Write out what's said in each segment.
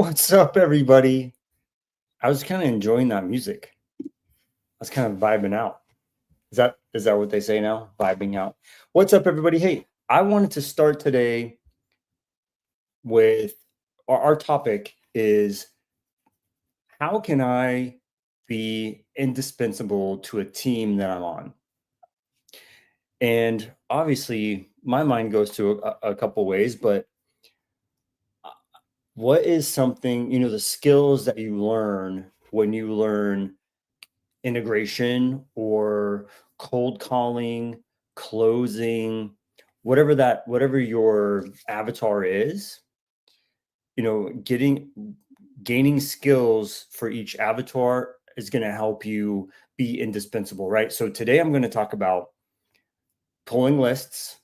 What's up, everybody? I was kind of enjoying that music. I was kind of vibing out. Is that what they say now? Vibing out. What's up, everybody? Hey, I wanted to start today with our topic is how can I be indispensable to a team that I'm on? And obviously, my mind goes to a couple ways, but what is something, the skills that you learn when you learn integration or cold calling, closing, whatever your avatar is, gaining skills for each avatar is going to help you be indispensable, right? So today I'm going to talk about pulling lists,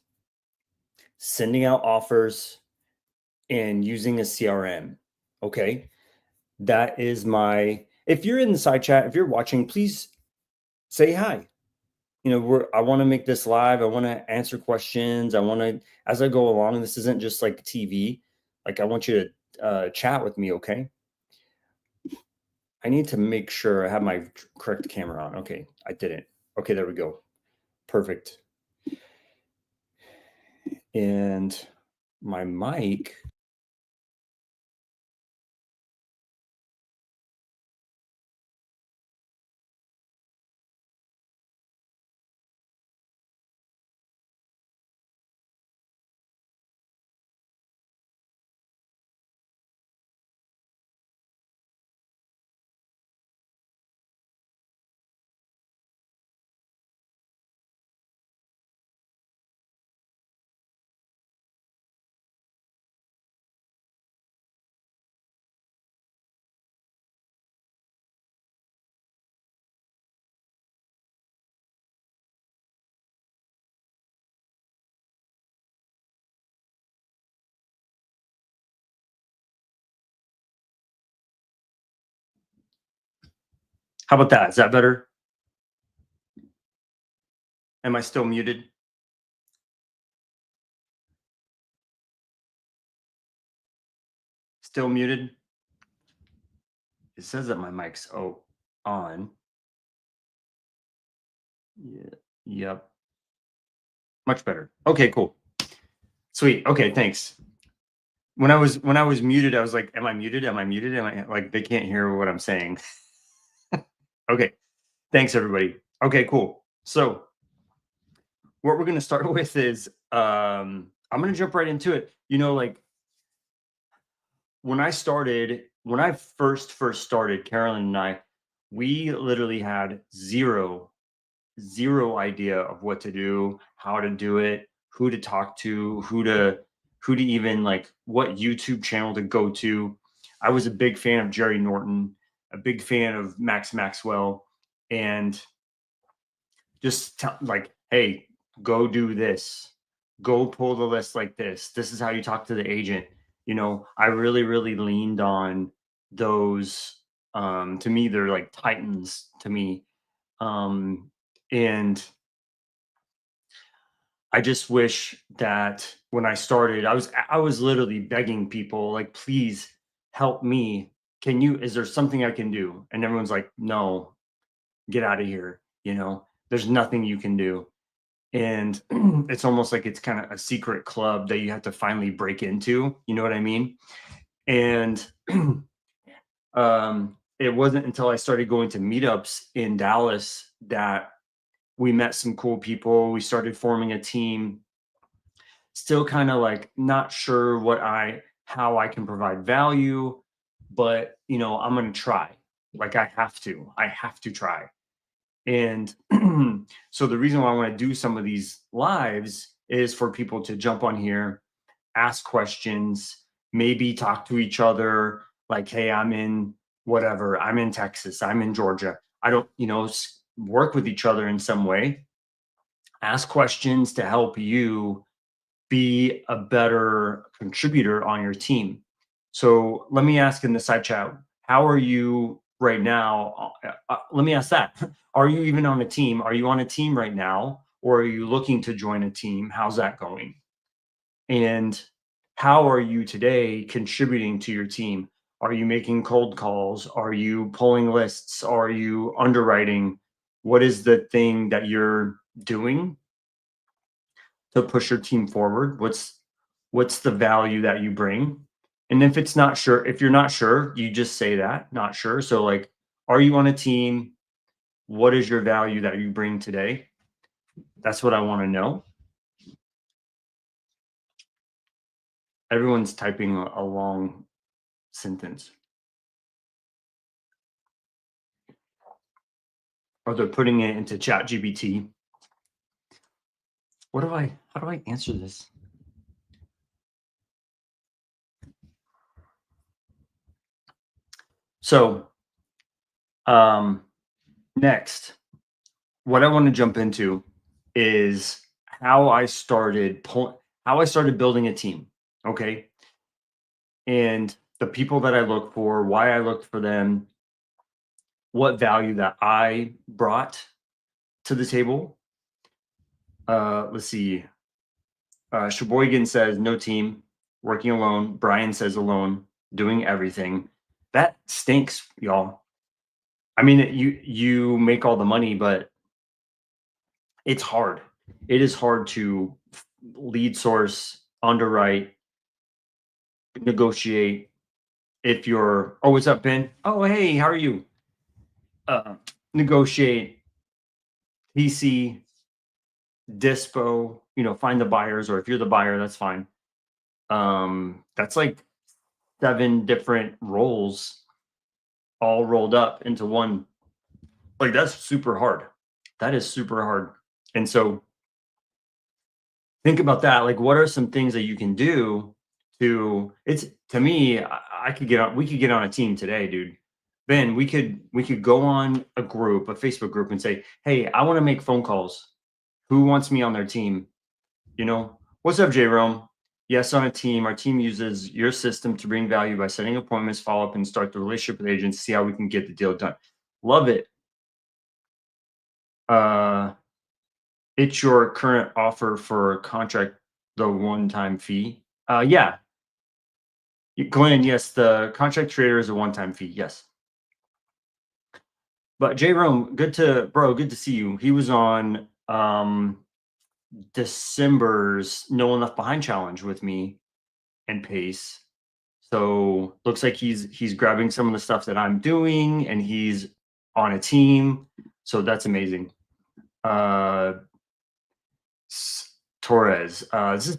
sending out offers, and using a CRM. Okay. That is if you're in the side chat, if you're watching, please say hi. I want to make this live. I want to answer questions. As I go along, this isn't just like TV. Like, I want you to chat with me. Okay. I need to make sure I have my correct camera on. Okay. I didn't. Okay. There we go. Perfect. And my mic. How about that? Is that better? Am I still muted? Still muted? It says that my mic's on. Yeah. Yep. Much better. Okay, cool. Sweet. Okay, thanks. When I was muted, I was like, am I muted? Am I muted? Am I like they can't hear what I'm saying? Okay. Thanks, everybody. Okay, cool. So what we're gonna start with is I'm gonna jump right into it. When I first started, Carolyn and I, we literally had zero idea of what to do, how to do it, who to talk to, who to even like what YouTube channel to go to. I was a big fan of Jerry Norton, a big fan of Max Maxwell, and just like, hey, go do this, go pull the list like this. This is how you talk to the agent. I really, really leaned on those. To me, they're like titans to me. And I just wish that when I started, I was literally begging people, like, please help me. Is there something I can do? And everyone's like, no, get out of here. There's nothing you can do. And it's almost like it's kind of a secret club that you have to finally break into. You know what I mean? And it wasn't until I started going to meetups in Dallas that we met some cool people. We started forming a team. Still kind of like not sure how I can provide value, but I'm going to try. Like, I have to try. And so the reason why I want to do some of these lives is for people to jump on here, ask questions, maybe talk to each other. Like, hey, I'm in whatever, I'm in Texas, I'm in Georgia. I don't, work with each other in some way. Ask questions to help you be a better contributor on your team. So let me ask in the side chat, how are you right now? Let me ask that. Are you even on a team? Are you on a team right now? Or are you looking to join a team? How's that going? And how are you today contributing to your team? Are you making cold calls? Are you pulling lists? Are you underwriting? What is the thing that you're doing to push your team forward? What's the value that you bring? And if you're not sure, you just say that, not sure. So like, are you on a team? What is your value that you bring today? That's what I want to know. Everyone's typing a long sentence. Or they're putting it into chat GBT. How do I answer this? So next, what I want to jump into is how I started building a team. Okay. And the people that I look for, why I looked for them, what value that I brought to the table. Let's see. Sheboygan says no team, working alone. Brian says alone, doing everything. That stinks, y'all. I mean, you make all the money, but it's hard. It is hard to lead source, underwrite, negotiate. If you're, oh, what's up, Ben? Oh, hey, how are you? Negotiate, PC, dispo, find the buyers, or if you're the buyer, that's fine. That's like 7 different roles all rolled up into one. Like, that's super hard. That is super hard. And so think about that. Like, what are some things that you can do to me, we could get on a team today, dude. Ben, we could go on a Facebook group and say, hey, I want to make phone calls. Who wants me on their team? What's up, J Rome? Yes, on a team. Our team uses your system to bring value by setting appointments, follow up, and start the relationship with agents, see how we can get the deal done. Love it. It's your current offer for contract, the one-time fee. Yeah. Glenn, yes, the contract trader is a one-time fee. Yes. But J Rome, good to see you. He was on December's No One Left Behind challenge with me and Pace. So looks like he's grabbing some of the stuff that I'm doing, and he's on a team. So that's amazing. Torres, is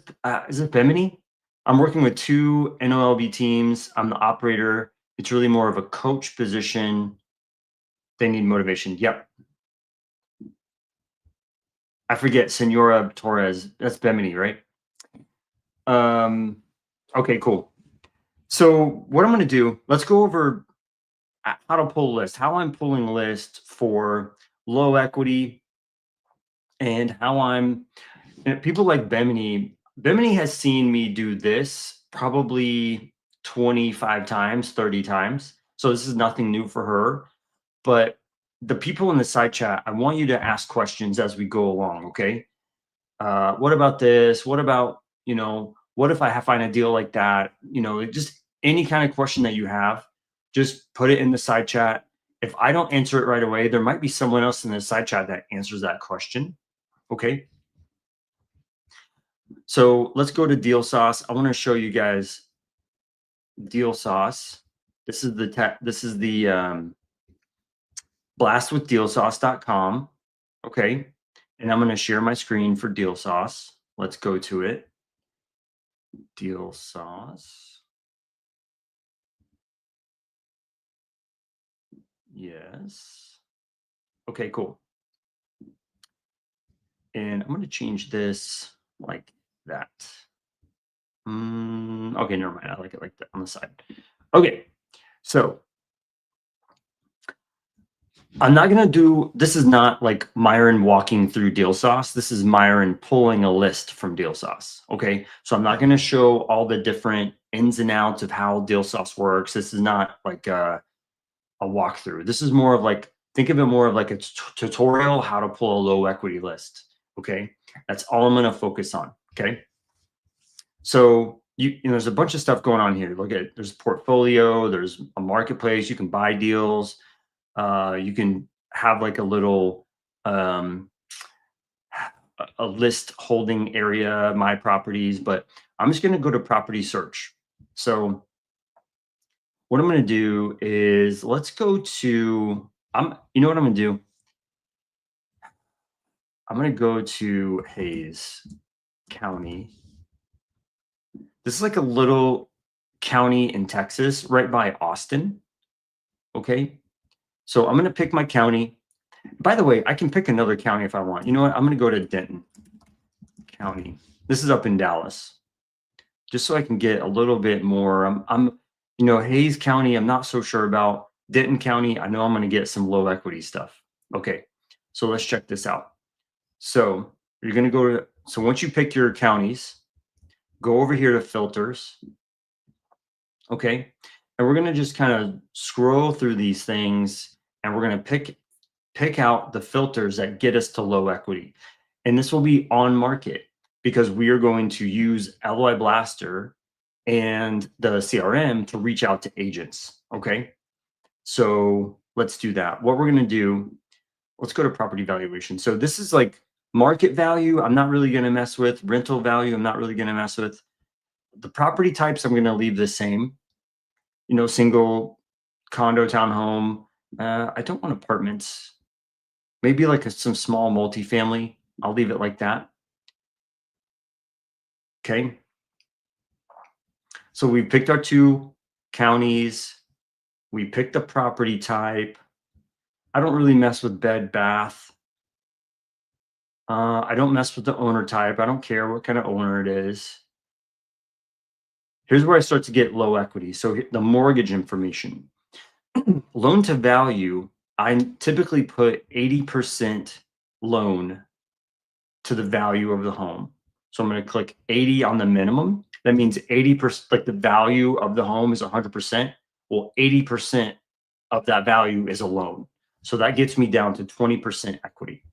this Bimini? I'm working with 2 NOLB teams. I'm the operator. It's really more of a coach position. They need motivation. Yep. I forget, Senora Torres. That's Bimini, right? Okay, cool. So what I'm going to do, let's go over how to pull a list, how I'm pulling a list for low equity, and people like Bimini. Bimini has seen me do this probably 25 times, 30 times. So this is nothing new for her. But the people in the side chat, I want you to ask questions as we go along, okay? What about this? What about, what if I find a deal like that? Just any kind of question that you have, just put it in the side chat. If I don't answer it right away, there might be someone else in the side chat that answers that question, okay? So let's go to Deal Sauce. I want to show you guys Deal Sauce. This is the blastwithdealsauce.com. Okay. And I'm going to share my screen for Deal Sauce. Let's go to it. Deal Sauce. Yes. Okay, cool. And I'm going to change this like that. Okay, never mind. I like it like that on the side. Okay, so I'm not going to do, this is not like Myron walking through Deal Sauce. This is Myron pulling a list from Deal Sauce. Okay, so I'm not going to show all the different ins and outs of how Deal Sauce works. This is not like a walkthrough. This is more of like, think of it more of like a tutorial how to pull a low equity list. Okay, that's all I'm going to focus on. Okay, so there's a bunch of stuff going on here. Look at there's portfolio, there's a marketplace, you can buy deals, you can have like a little um a list holding area, my properties, but I'm just going to go to property search. So what I'm going to do is let's go to you know what I'm going to do? I'm going to go to Hayes County. This is like a little county in Texas right by Austin, okay? So I'm going to pick my county. By the way, I can pick another county if I want. You know what? I'm going to go to Denton County. This is up in Dallas. Just so I can get a little bit more. Hayes County, I'm not so sure about. Denton County, I know I'm going to get some low equity stuff. Okay, so let's check this out. So you're going to go to, so once you pick your counties, go over here to filters. Okay, and we're going to just kind of scroll through these things, and we're going to pick out the filters that get us to low equity. And this will be on market because we are going to use LOI Blaster and the CRM to reach out to agents. Okay. So let's do that. What we're going to do, let's go to property valuation. So this is like market value. I'm not really going to mess with rental value. I'm not really going to mess with the property types. I'm going to leave the same, single, condo, townhome. I don't want apartments. Maybe like some small multifamily. I'll leave it like that. Okay. So we picked our 2 counties. We picked the property type. I don't really mess with bed, bath. I don't mess with the owner type. I don't care what kind of owner it is. Here's where I start to get low equity. So the mortgage information. Loan to value, I typically put 80% loan to the value of the home. So I'm going to click 80 on the minimum. That means 80%, like the value of the home is 100%. Well, 80% of that value is a loan. So that gets me down to 20% equity.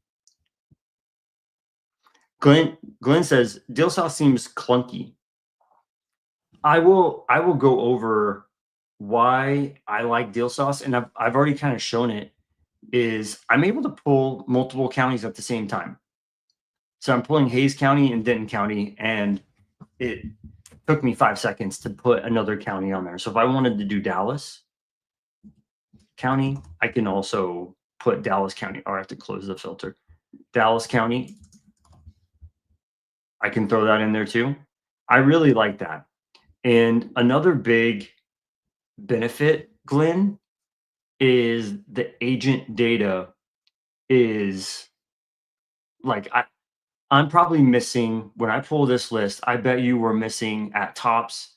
Glenn says, deal sauce seems clunky. I will go over why I like deal sauce, and I've already kind of shown it. Is I'm able to pull multiple counties at the same time. So I'm pulling Hayes County and Denton County, and it took me 5 seconds to put another county on there. So if I wanted to do Dallas County, I can also put Dallas County, or I have to close the filter. Dallas County, I can throw that in there too. I really like that. And another big benefit, Glenn, is the agent data is like I'm probably missing when I pull this list. I bet you we're missing at tops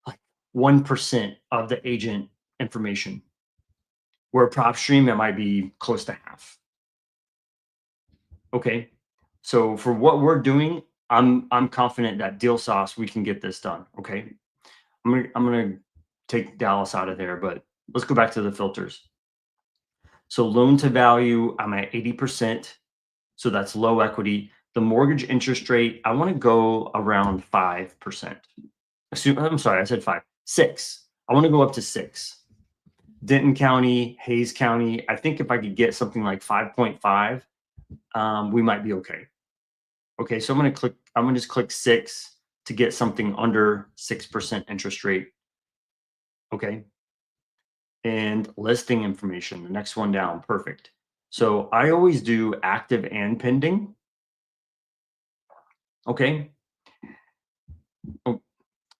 like 1% of the agent information. Where PropStream, it might be close to half. Okay, so for what we're doing, I'm confident that deal sauce we can get this done. Okay, I'm gonna take Dallas out of there, but let's go back to the filters. So loan to value, I'm at 80%. So that's low equity. The mortgage interest rate, I want to go around 5%. I'm sorry, I said 5. 6. I want to go up to 6. Denton County, Hayes County, I think if I could get something like 5.5, we might be okay. Okay, so I'm going to just click 6 to get something under 6% interest rate. Okay. And listing information, the next one down, perfect. So I always do active and pending. Okay. Oh,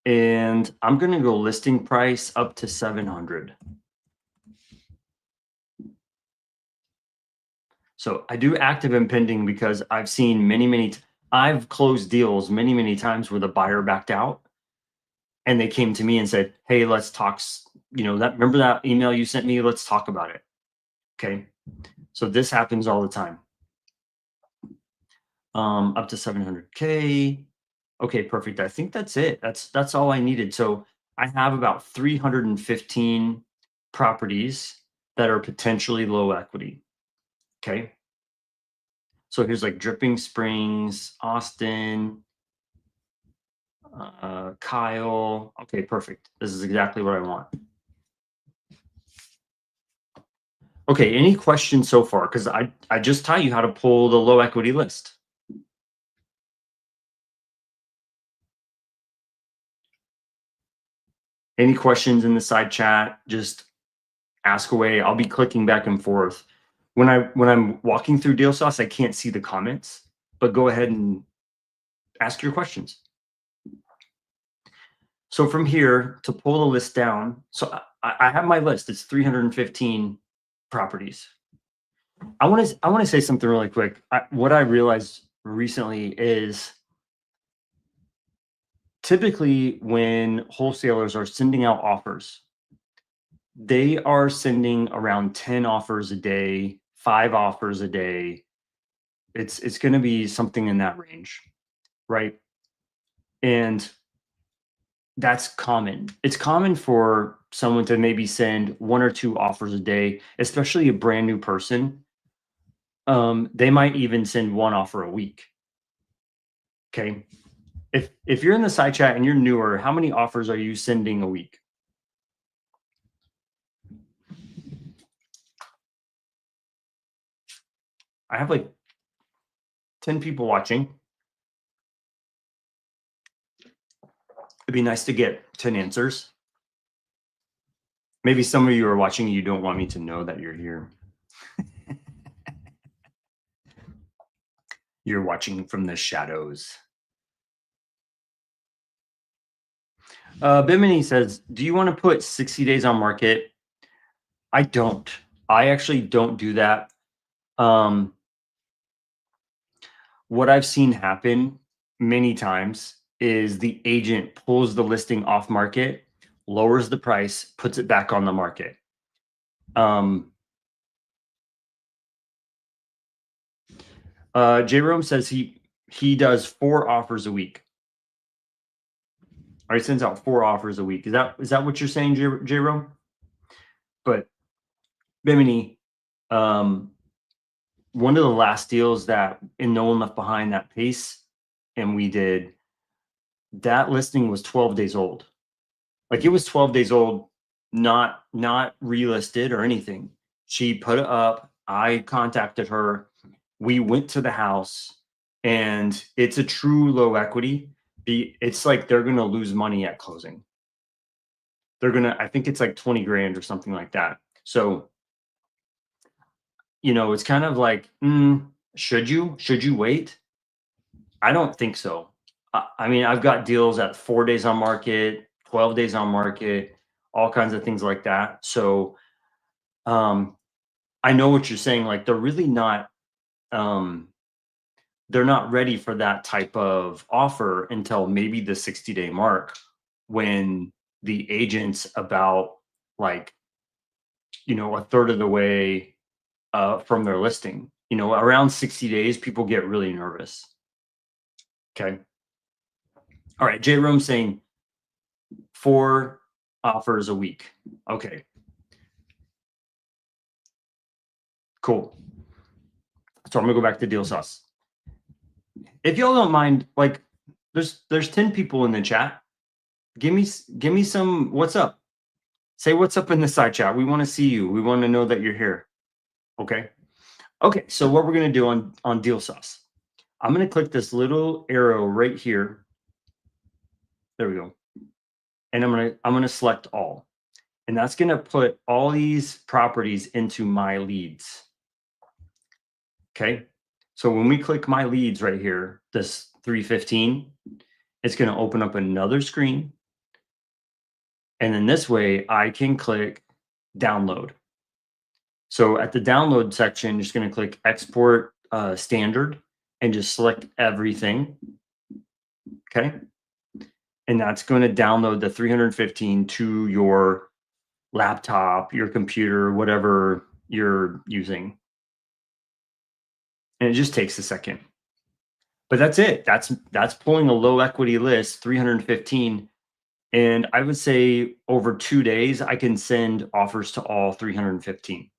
and I'm going to go listing price up to 700. So I do active and pending because I've seen I've closed deals many times where the buyer backed out and they came to me and said, hey, let's talk. Remember that email you sent me? Let's talk about it. Okay. So this happens all the time. Up to 700K. Okay, perfect. I think that's it. That's all I needed. So I have about 315 properties that are potentially low equity. Okay. So here's like Dripping Springs, Austin. Kyle. Okay, perfect. This is exactly what I want. Okay, any questions so far? Because I just taught you how to pull the low equity list. Any questions in the side chat? Just ask away. I'll be clicking back and forth. When I'm walking through Deal Sauce, I can't see the comments, but go ahead and ask your questions. So from here to pull the list down, so I have my list. It's 315 properties. I want to say something really quick. What I realized recently is typically when wholesalers are sending out offers, they are sending around 10 offers a day, 5 offers a day. It's going to be something in that range, right? And that's common. It's common for someone to maybe send 1 or 2 offers a day, especially a brand new person. They might even send 1 offer a week. Okay. If you're in the side chat and you're newer, how many offers are you sending a week? I have like 10 people watching. It'd be nice to get 10 answers. Maybe some of you are watching and you don't want me to know that you're here. You're watching from the shadows. Bimini says, do you want to put 60 days on market? I don't. I actually don't do that. What I've seen happen many times is the agent pulls the listing off market, lowers the price, puts it back on the market. Jerome says he does 4 offers a week. Or he sends out 4 offers a week. Is that what you're saying, Jerome? But Bimini, one of the last deals that in No One Left Behind, that pace, and we did, that listing was 12 days old. Like it was 12 days old, not relisted or anything. She put it up. I contacted her. We went to the house, and it's a true low equity. It's like they're gonna lose money at closing. I think it's like 20 grand or something like that. So, it's kind of like, should you wait? I don't think so. I mean, I've got deals at 4 days on market, 12 days on market, all kinds of things like that. So, I know what you're saying. Like um, they're not ready for that type of offer until maybe the 60-day mark, when the agent's about like, a third of the way from their listing. Around 60 days, people get really nervous. Okay. All right. J Room saying 4 offers a week. Okay. Cool. So I'm gonna go back to Deal Sauce. If y'all don't mind, like, there's 10 people in the chat. Give me some what's up. Say what's up in the side chat. We want to see you. We want to know that you're here. Okay. Okay. So what we're gonna do on Deal Sauce, I'm gonna click this little arrow right here. There we go. And I'm gonna select all. And that's going to put all these properties into my leads. Okay. So when we click my leads right here, this 315, it's going to open up another screen. And then this way I can click download. So at the download section, I'm just going to click export standard and just select everything. Okay. And that's going to download the 315 to your laptop, your computer, whatever you're using. And it just takes a second. But that's it. That's pulling a low equity list, 315. And I would say over 2 days, I can send offers to all 315.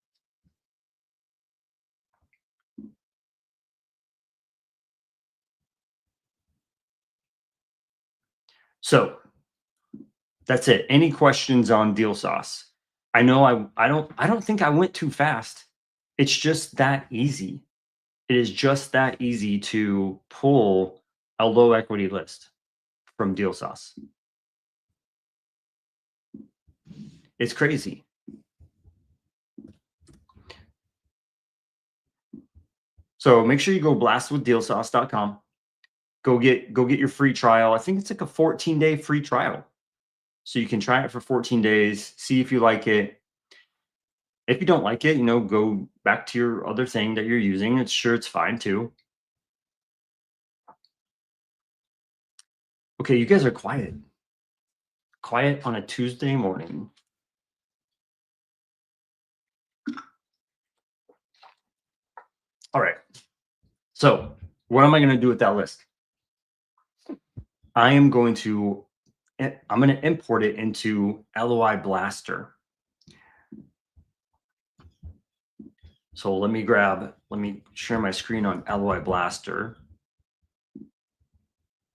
So that's it. Any questions on Deal Sauce? I know I don't think I went too fast. It's just that easy. It is just that easy to pull a low equity list from Deal Sauce. It's crazy. So make sure you go blastwithdealsauce.com. Go get your free trial. I think it's like a 14-day free trial. So you can try it for 14 days, see if you like it. If you don't like it, go back to your other thing that you're using. It's fine too. Okay, you guys are quiet. Quiet on a Tuesday morning. All right. So what am I going to do with that list? I'm going to import it into LOI Blaster. So let me share my screen on LOI Blaster.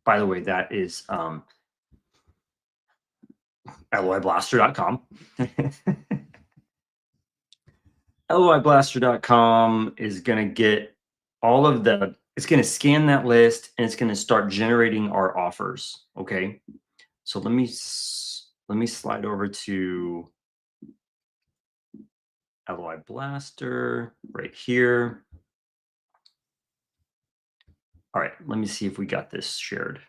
By the way, that is LOIBlaster.com. LOIBlaster.com is going to get it's going to scan that list and it's going to start generating our offers. Okay. So let me slide over to LOI Blaster right here. All right. Let me see if we got this shared.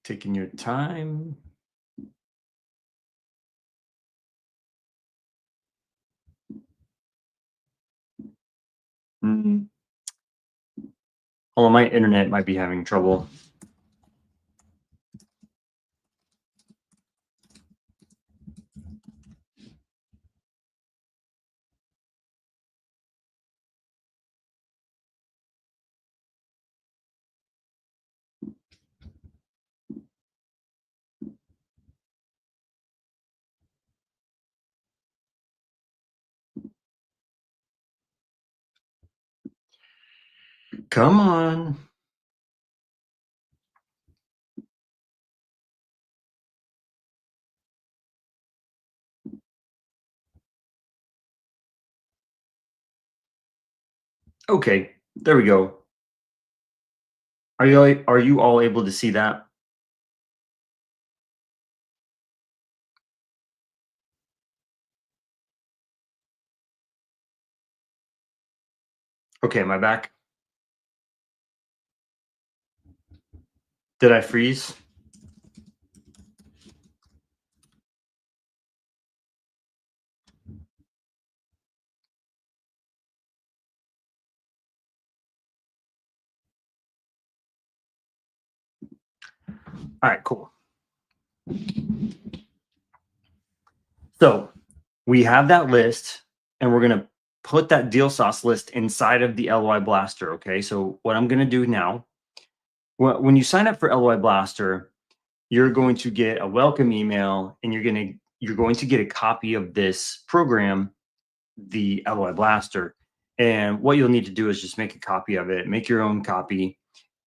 Taking your time. Oh, my internet might be having trouble. Come on. Okay, there we go. Are you all able to see that? Okay, am I back? Did I freeze? All right, cool. So we have that list and we're going to put that deal sauce list inside of the LOI Blaster. Okay. So what I'm going to do now, when you sign up for LOI Blaster, you're going to get a welcome email and you're going to get a copy of this program, the LOI Blaster. And what you'll need to do is just make a copy of it, make your own copy.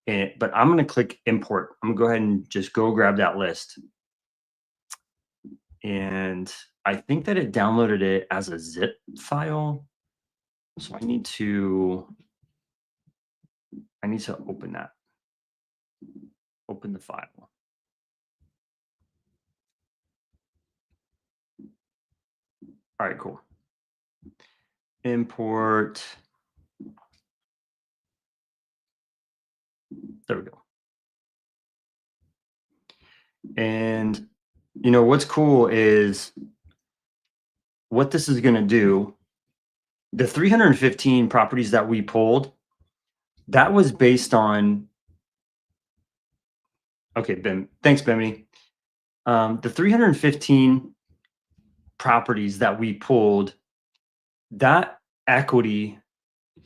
But I'm going to click import. I'm going to go ahead and just go grab that list. And I think that it downloaded it as a zip file. So I need to open that. Open the file. All right, cool. Import. There we go. And what's cool is what this is going to do. The 315 properties that we pulled, that was based on. Okay, Ben. Thanks, Bimini. The 315 properties that we pulled, that equity.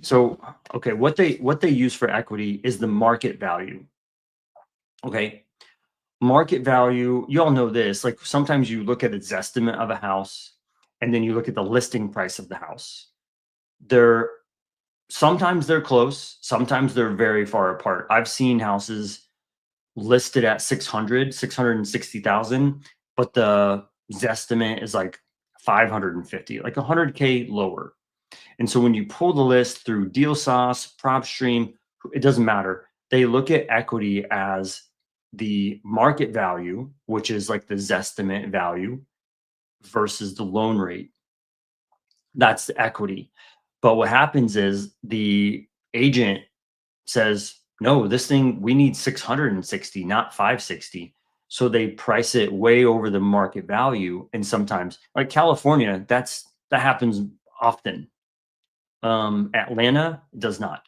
So, okay, what they use for equity is the market value. Okay. Market value, you all know this, like sometimes you look at its estimate of a house and then you look at the listing price of the house. they're sometimes they're close, sometimes they're very far apart. I've seen houses listed at 660,000, but the Zestimate is like 550, like 100K lower. And so when you pull the list through Deal Sauce, PropStream, it doesn't matter. They look at equity as the market value, which is like the Zestimate value, versus the loan rate. That's the equity. But what happens is the agent says, no, this thing, we need 660, not 560. So they price it way over the market value. And sometimes, like California, that happens often. Atlanta does not,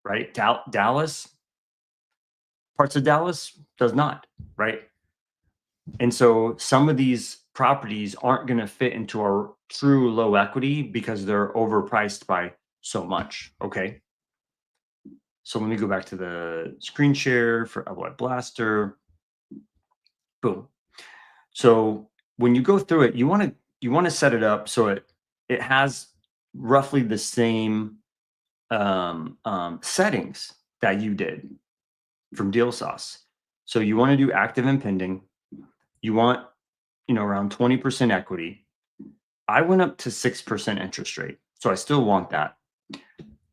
right? Dallas, parts of Dallas does not, right? And so some of these properties aren't going to fit into our true low equity because they're overpriced by so much. Okay. So let me go back to the screen share for LOI Blaster. Boom. So when you go through it, you want to set it up so it has roughly the same settings that you did from Deal Sauce. So you want to do active and pending. You want around 20% equity. I went up to 6% interest rate, so I still want that.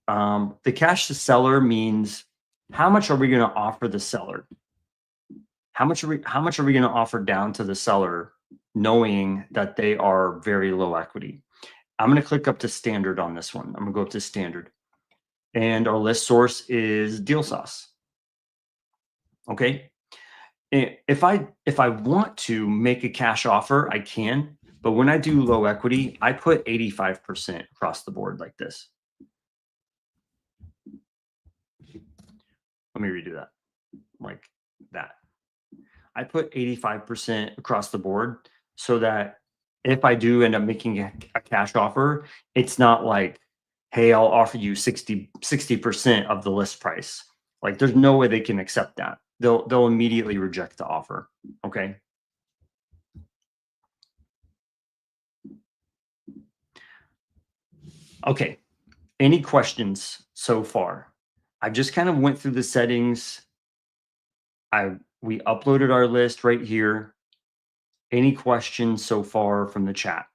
The cash to seller means how much are we going to offer the seller? How much are we going to offer down to the seller, knowing that they are very low equity? I'm going to click up to standard on this one. I'm going to go up to standard, and our list source is Deal Sauce. Okay. If I want to make a cash offer, I can, but when I do low equity, I put 85% across the board like this. Let me redo that, like that. I put 85% across the board so that if I do end up making a cash offer, it's not like, hey, I'll offer you 60% of the list price. Like there's no way they can accept that. They'll immediately reject the offer. Okay. Okay. Any questions so far? I just kind of went through the settings. We uploaded our list right here. Any questions so far from the chat?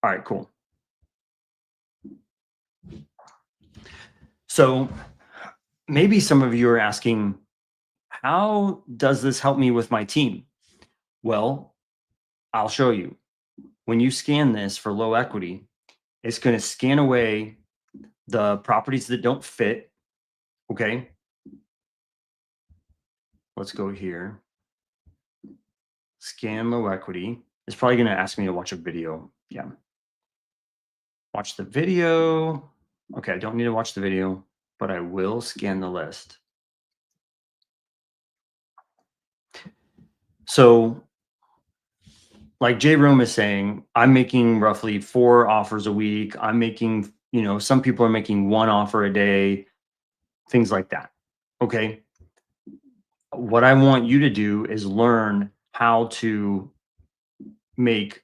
All right, cool. So maybe some of you are asking, how does this help me with my team? Well, I'll show you. When you scan this for low equity, it's going to scan away the properties that don't fit. Okay. Let's go here. Scan low equity. It's probably going to ask me to watch a video. Yeah. Watch the video. Okay, I don't need to watch the video, but I will scan the list. So like Jay Room is saying, I'm making roughly 4 offers a week. I'm making, some people are making 1 offer a day, things like that. Okay. What I want you to do is learn how to make,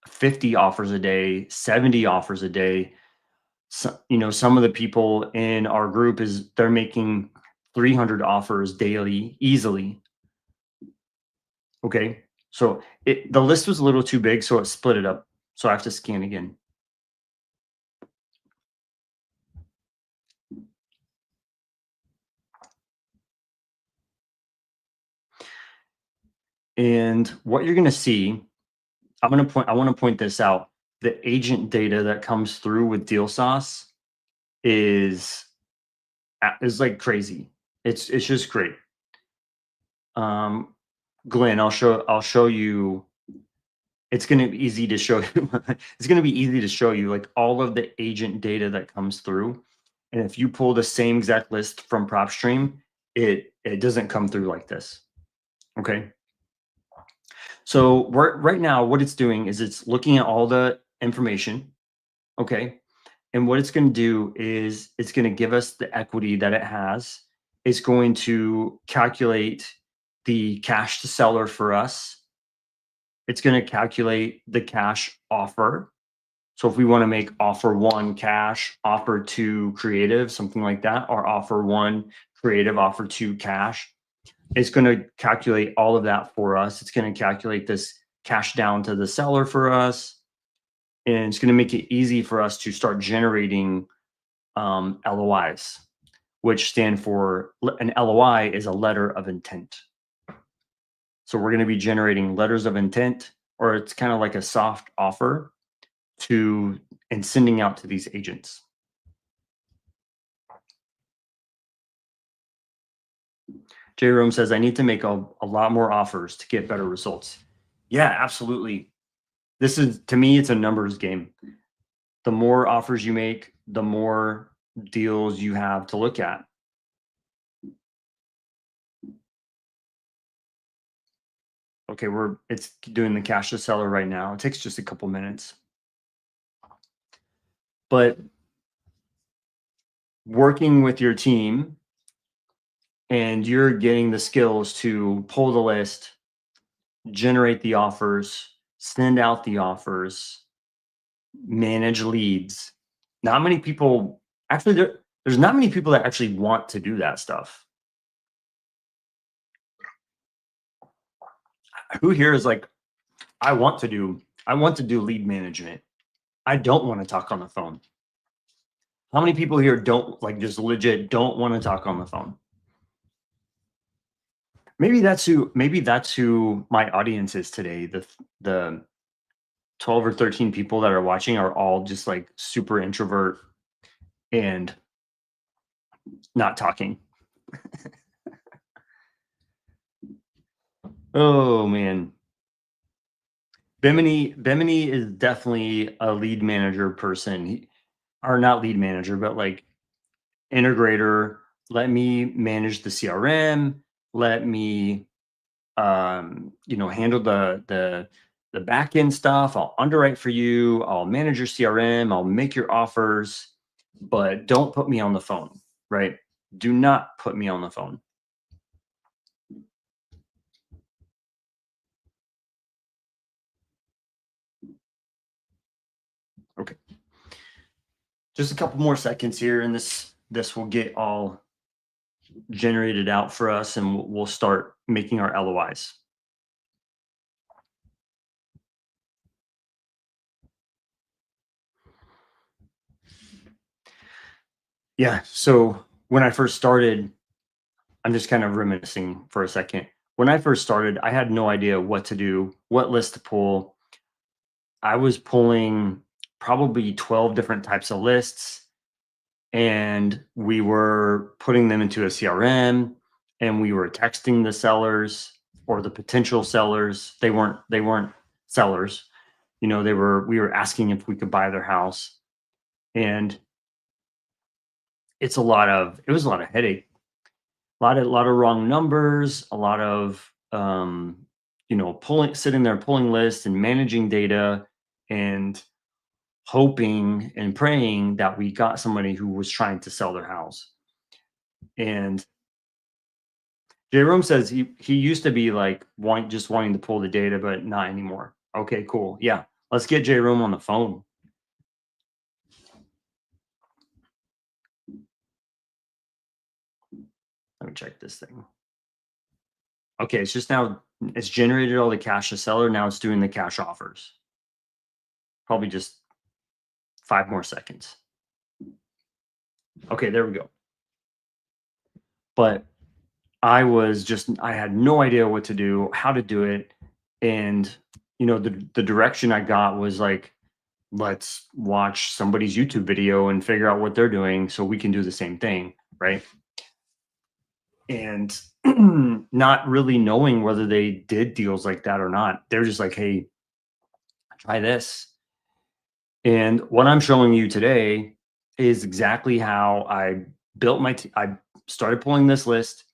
50 offers a day, 70 offers a day. So, some of the people in our group they're making 300 offers daily easily. Okay. So the list was a little too big, so it split it up. So I have to scan again. And what you're going to see, I want to point this out. The agent data that comes through with Deal Sauce is like crazy. It's just great. Glenn, I'll show you. It's going to be easy to show you. It's going to be easy to show you like all of the agent data that comes through. And if you pull the same exact list from PropStream, it doesn't come through like this. Okay. So right now, what it's doing is it's looking at all the information. Okay. And what it's going to do is it's going to give us the equity that it has. It's going to calculate the cash to seller for us. It's going to calculate the cash offer. So if we want to make offer one cash, offer two creative, something like that, or offer one creative, offer two cash, it's going to calculate all of that for us. It's going to calculate this cash down to the seller for us. And it's going to make it easy for us to start generating LOIs, which stand for an LOI is a letter of intent. So we're going to be generating letters of intent, or it's kind of like a soft offer and sending out to these agents. Jerome says, I need to make a lot more offers to get better results. Yeah, absolutely. This is, to me, it's a numbers game. The more offers you make, the more deals you have to look at. Okay, it's doing the cash to seller right now. It takes just a couple minutes. But working with your team and you're getting the skills to pull the list, generate the offers, send out the offers, manage leads. Not many people actually there's not many people that actually want to do that stuff. Who here is like, I want to do lead management. I don't want to talk on the phone. How many people here don't just legit don't want to talk on the phone? Maybe that's who my audience is today. The 12 or 13 people that are watching are all just like super introvert and not talking. Oh man. Bimini is definitely a lead manager person. Or not lead manager, but like integrator. Let me manage the CRM. Let me handle the back end stuff. I'll underwrite for you. I'll manage your CRM. I'll make your offers, but don't put me on the phone, right? Do not put me on the phone. Okay. Just a couple more seconds here, and this will get all generated out for us, and we'll start making our LOIs. Yeah. So when I first started, I'm just kind of reminiscing for a second. When I first started, I had no idea what to do, what list to pull. I was pulling probably 12 different types of lists, and we were putting them into a CRM, and we were texting the sellers or the potential sellers. They weren't sellers. We were asking if we could buy their house. And it was a lot of headache, a lot of wrong numbers, a lot of sitting there pulling lists and managing data and hoping and praying that we got somebody who was trying to sell their house. And Jerome says he used to be like just wanting to pull the data, but not anymore. Okay, cool. Yeah, let's get Jerome on the phone. Let me check this thing. Okay, it's generated all the cash to seller. Now it's doing the cash offers. Probably just 5 more seconds. Okay, there we go. But I had no idea what to do, how to do it. And, the direction I got was like, let's watch somebody's YouTube video and figure out what they're doing so we can do the same thing. Right. And not really knowing whether they did deals like that or not. They're just like, hey, try this. And what I'm showing you today is exactly how I built I started pulling this list.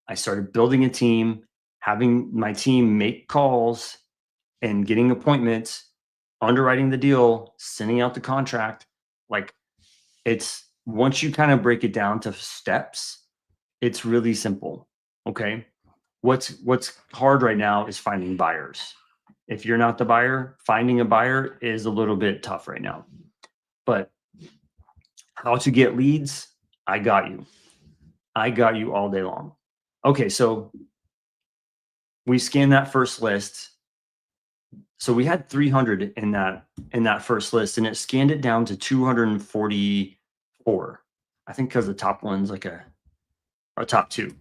I started building a team, having my team make calls and getting appointments, underwriting the deal, sending out the contract. Like, it's once you kind of break it down to steps, It's really simple. Okay. What's hard right now is finding buyers. If you're not the buyer, finding a buyer is a little bit tough right now. But how to get leads, I got you. I got you all day long. Okay, so we scanned that first list. So we had 300 in that first list, and it scanned it down to 244. I think because the top one's like a top two.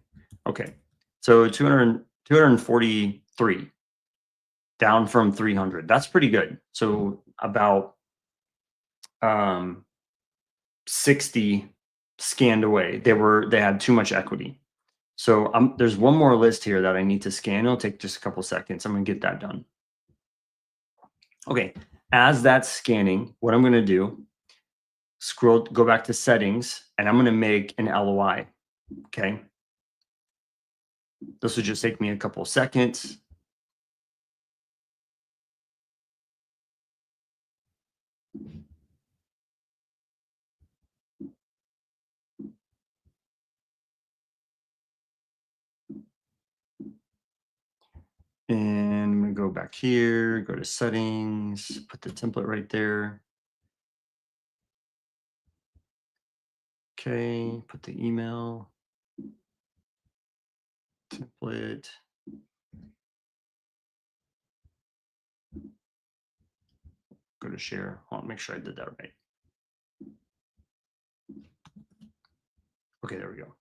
Okay, so 243 down from 300. That's pretty good. So about 60 scanned away. They had too much equity. So there's one more list here that I need to scan. It'll take just a couple seconds. I'm gonna get that done. Okay, as that's scanning, what I'm gonna do, go back to settings, and I'm gonna make an LOI. Okay. This will just take me a couple seconds. And I'm gonna go back here, go to settings, put the template right there. Okay, put the email, template. Go to share. I'll make sure I did that right. Okay, there we go.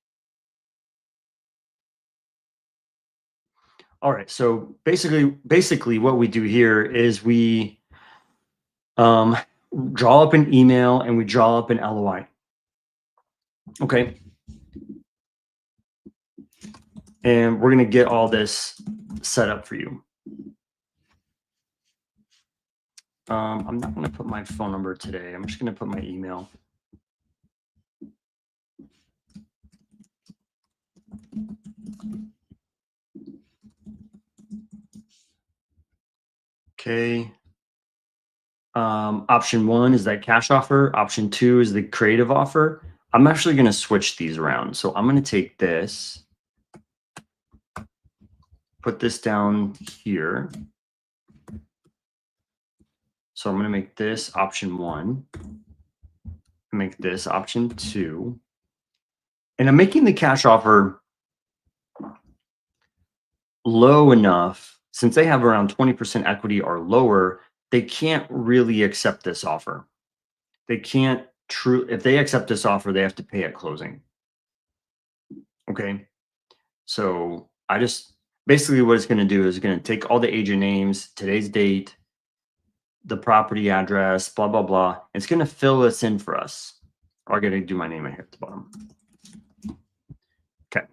All right, so basically what we do here is we draw up an email and we draw up an LOI. Okay. And we're going to get all this set up for you. I'm not going to put my phone number today. I'm just going to put my email. Okay. Option 1 is that cash offer. Option 2 is the creative offer. I'm actually going to switch these around. So I'm going to take this, put this down here. So I'm going to make this option 1, make this option 2. And I'm making the cash offer low enough, since they have around 20% equity or lower, they can't really accept this offer. They can't if they accept this offer, they have to pay at closing. Okay. So I just basically what it's going to do is going to take all the agent names, today's date, the property address, blah, blah, blah. It's going to fill this in for us. I'm going to do my name right here at the bottom. Okay.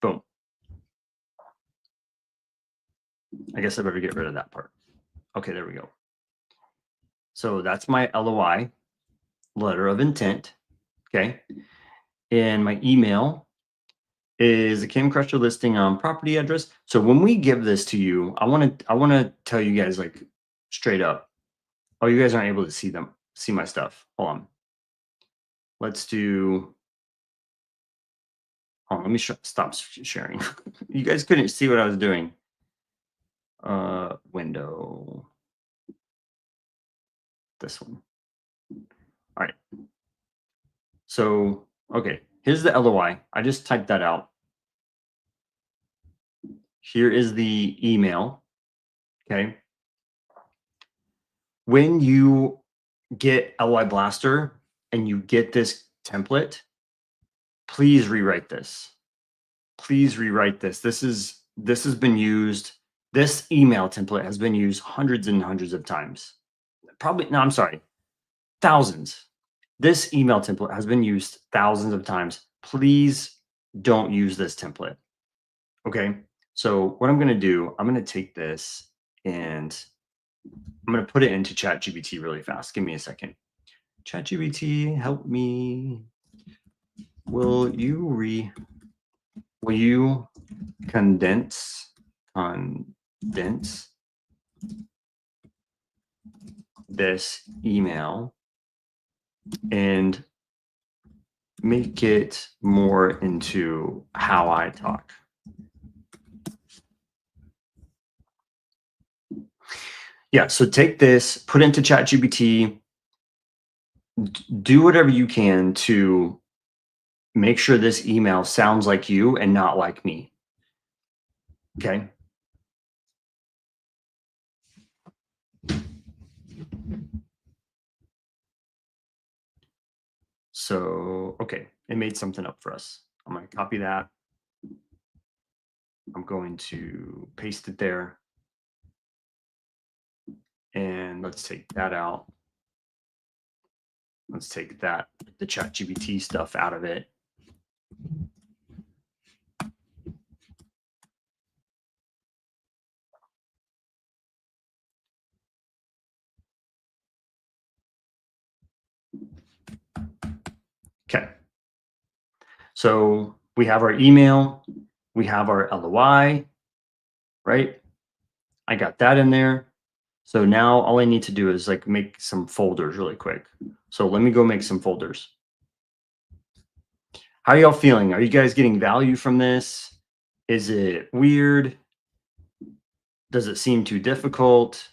Boom. I guess I better get rid of that part. Okay, there we go. So that's my LOI, letter of intent. Okay. And my email is a Cam Crusher listing on property address. So when we give this to you, I want to tell you guys like straight up. Oh, you guys aren't able to see my stuff. Hold on. Let's do. Oh, let me stop sharing. You guys couldn't see what I was doing. Window. This one. All right. So, okay, here's the LOI. I just typed that out. Here is the email. Okay. When you get LOI Blaster and you get this template, please rewrite this. Please rewrite this. This has been used. This email template has been used hundreds and hundreds of times. Probably, no, I'm sorry, thousands. This email template has been used thousands of times. Please don't use this template. Okay. So what I'm going to do, I'm going to take this and I'm going to put it into ChatGPT really fast. Give me a second. ChatGPT, help me. Will you condense this email and make it more into how I talk. Yeah, so take this, put it into ChatGPT, do whatever you can to make sure this email sounds like you and not like me. Okay. So, okay, it made something up for us. I'm going to copy that. I'm going to paste it there. And let's take that out. Let's take that, the ChatGPT stuff out of it. Okay. So we have our email, we have our LOI, right? I got that in there. So now all I need to do is like make some folders really quick. So let me go make some folders. How are y'all feeling? Are you guys getting value from this? Is it weird? Does it seem too difficult?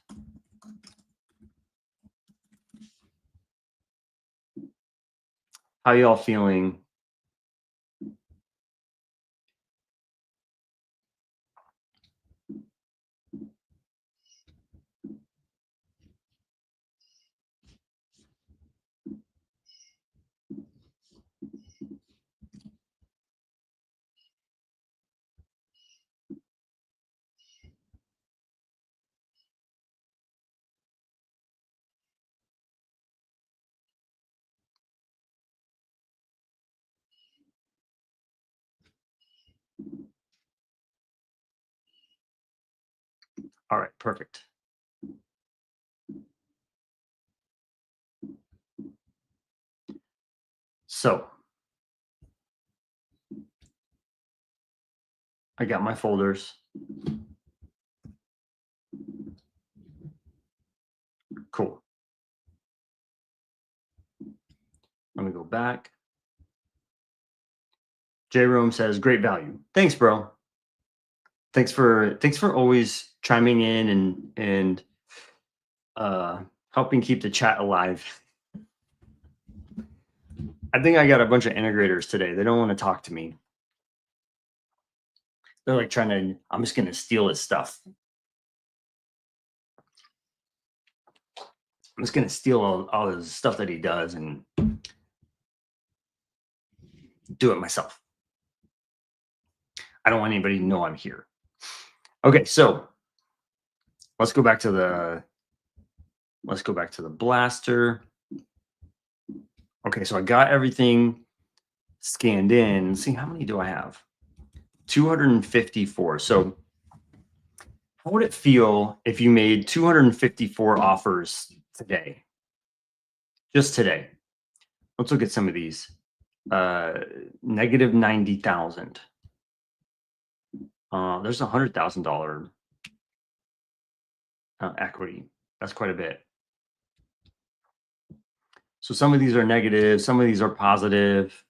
How y'all feeling? All right, perfect. So I got my folders. Cool. Let me go back. J Rome says, great value. Thanks, bro. Thanks for always chiming in and helping keep the chat alive. I think I got a bunch of integrators today. They don't want to talk to me. They're like trying to, I'm just gonna steal his stuff. I'm just gonna steal all his stuff that he does and do it myself. I don't want anybody to know I'm here. Okay, so let's go back to the blaster. Okay, so I got everything scanned in. Let's see, how many do I have? 254. So how would it feel if you made 254 offers today? Just today. Let's look at some of these. Negative 90,000. There's $100,000 equity. That's quite a bit. So some of these are negative, some of these are positive.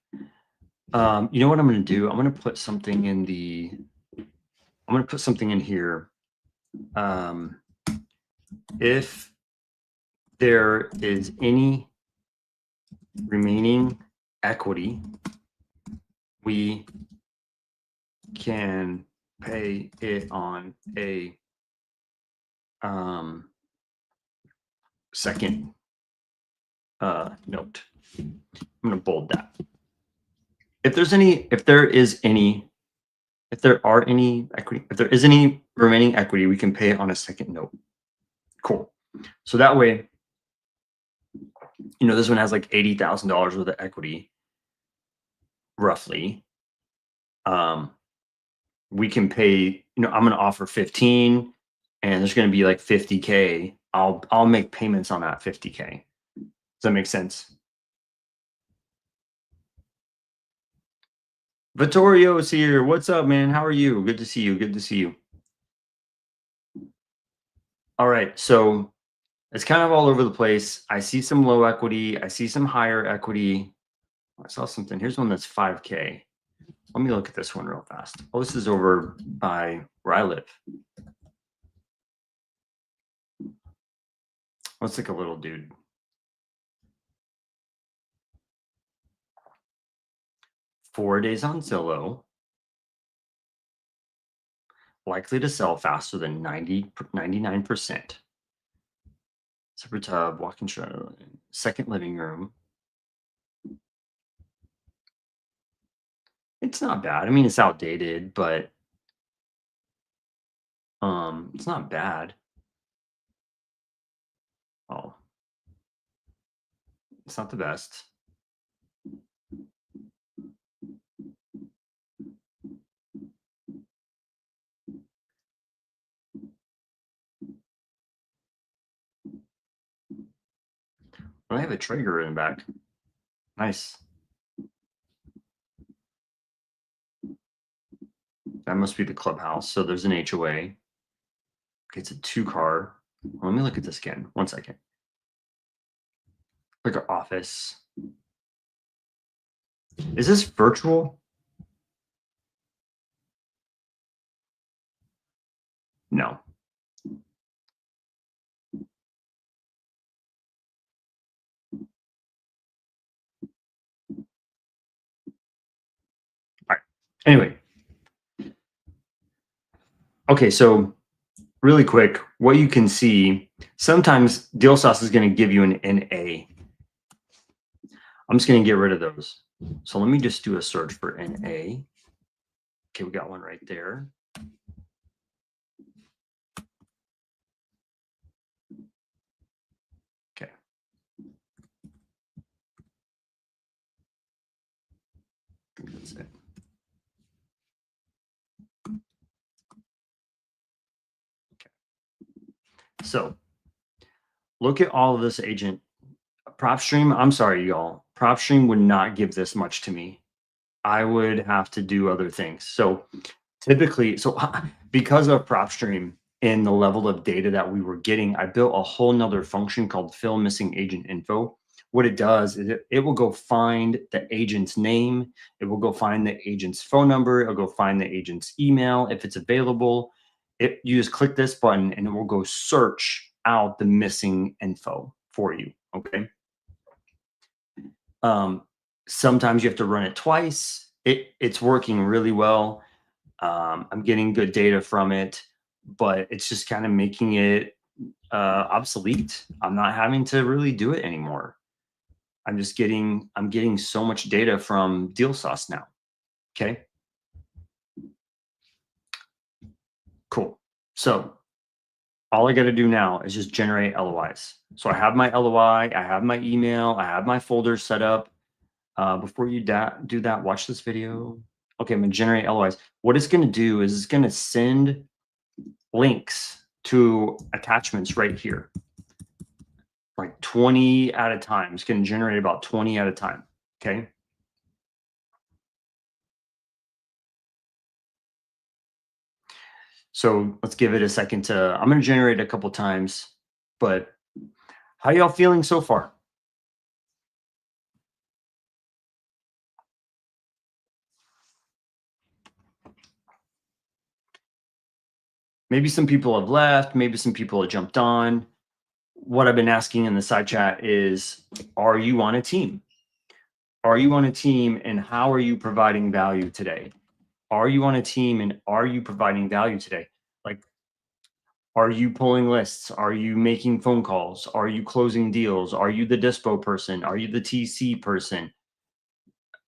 You know what I'm going to do? I'm going to put something in here. If there is any remaining equity, we can pay it on a second note. I'm going to bold that. If there is any remaining equity, we can pay it on a second note. Cool. So that way, this one has like $80,000 worth of equity, roughly. We can pay, I'm going to offer 15 and there's going to be like 50K. I'll make payments on that 50K. Does that make sense? Vittorio is here. What's up, man? How are you? Good to see you. Good to see you. All right. So it's kind of all over the place. I see some low equity. I see some higher equity. I saw something. Here's one that's 5K. Let me look at this one real fast. Oh, this is over by where I live. Looks like a little dude. Four days on Zillow. Likely to sell faster than 99%. Separate tub, walk-in shower, second living room. It's not bad. I mean, it's outdated, but it's not bad. Oh, it's not the best. Well, I have a trigger in the back. Nice. That must be the clubhouse. So there's an HOA. Okay, it's a 2-car. Let me look at this again. 1 second. Like an office. Is this virtual? No. All right. Anyway. Okay, so really quick, what you can see, sometimes Deal Sauce is going to give you an NA. I'm just going to get rid of those. So let me just do a search for NA. Okay, we got one right there. Okay. I think that's it. Okay. So look at all of this agent. PropStream, I'm sorry, y'all. PropStream would not give this much to me. I would have to do other things. So typically, because of PropStream and the level of data that we were getting, I built a whole nother function called fill missing agent info. What it does is it will go find the agent's name. It will go find the agent's phone number. It'll go find the agent's email if it's available. You just click this button and it will go search out the missing info for you. Okay. Sometimes you have to run it twice. It's working really well. I'm getting good data from it, but it's just kind of making it obsolete. I'm not having to really do it anymore. I'm getting so much data from Deal Sauce now. Okay. Cool. So all I got to do now is just generate LOIs. So I have my LOI, I have my email, I have my folders set up. Before you do that, watch this video. Okay, I'm gonna generate LOIs. What it's gonna do is it's gonna send links to attachments right here. Like 20 at a time. It's gonna generate about 20 at a time, okay? So let's give it a second to, I'm gonna generate a couple times, but how y'all feeling so far? Maybe some people have left, maybe some people have jumped on. What I've been asking in the side chat is, are you on a team? Are you on a team and how are you providing value today? Are you on a team and are you providing value today? Like, are you pulling lists? Are you making phone calls? Are you closing deals? Are you the dispo person? Are you the TC person?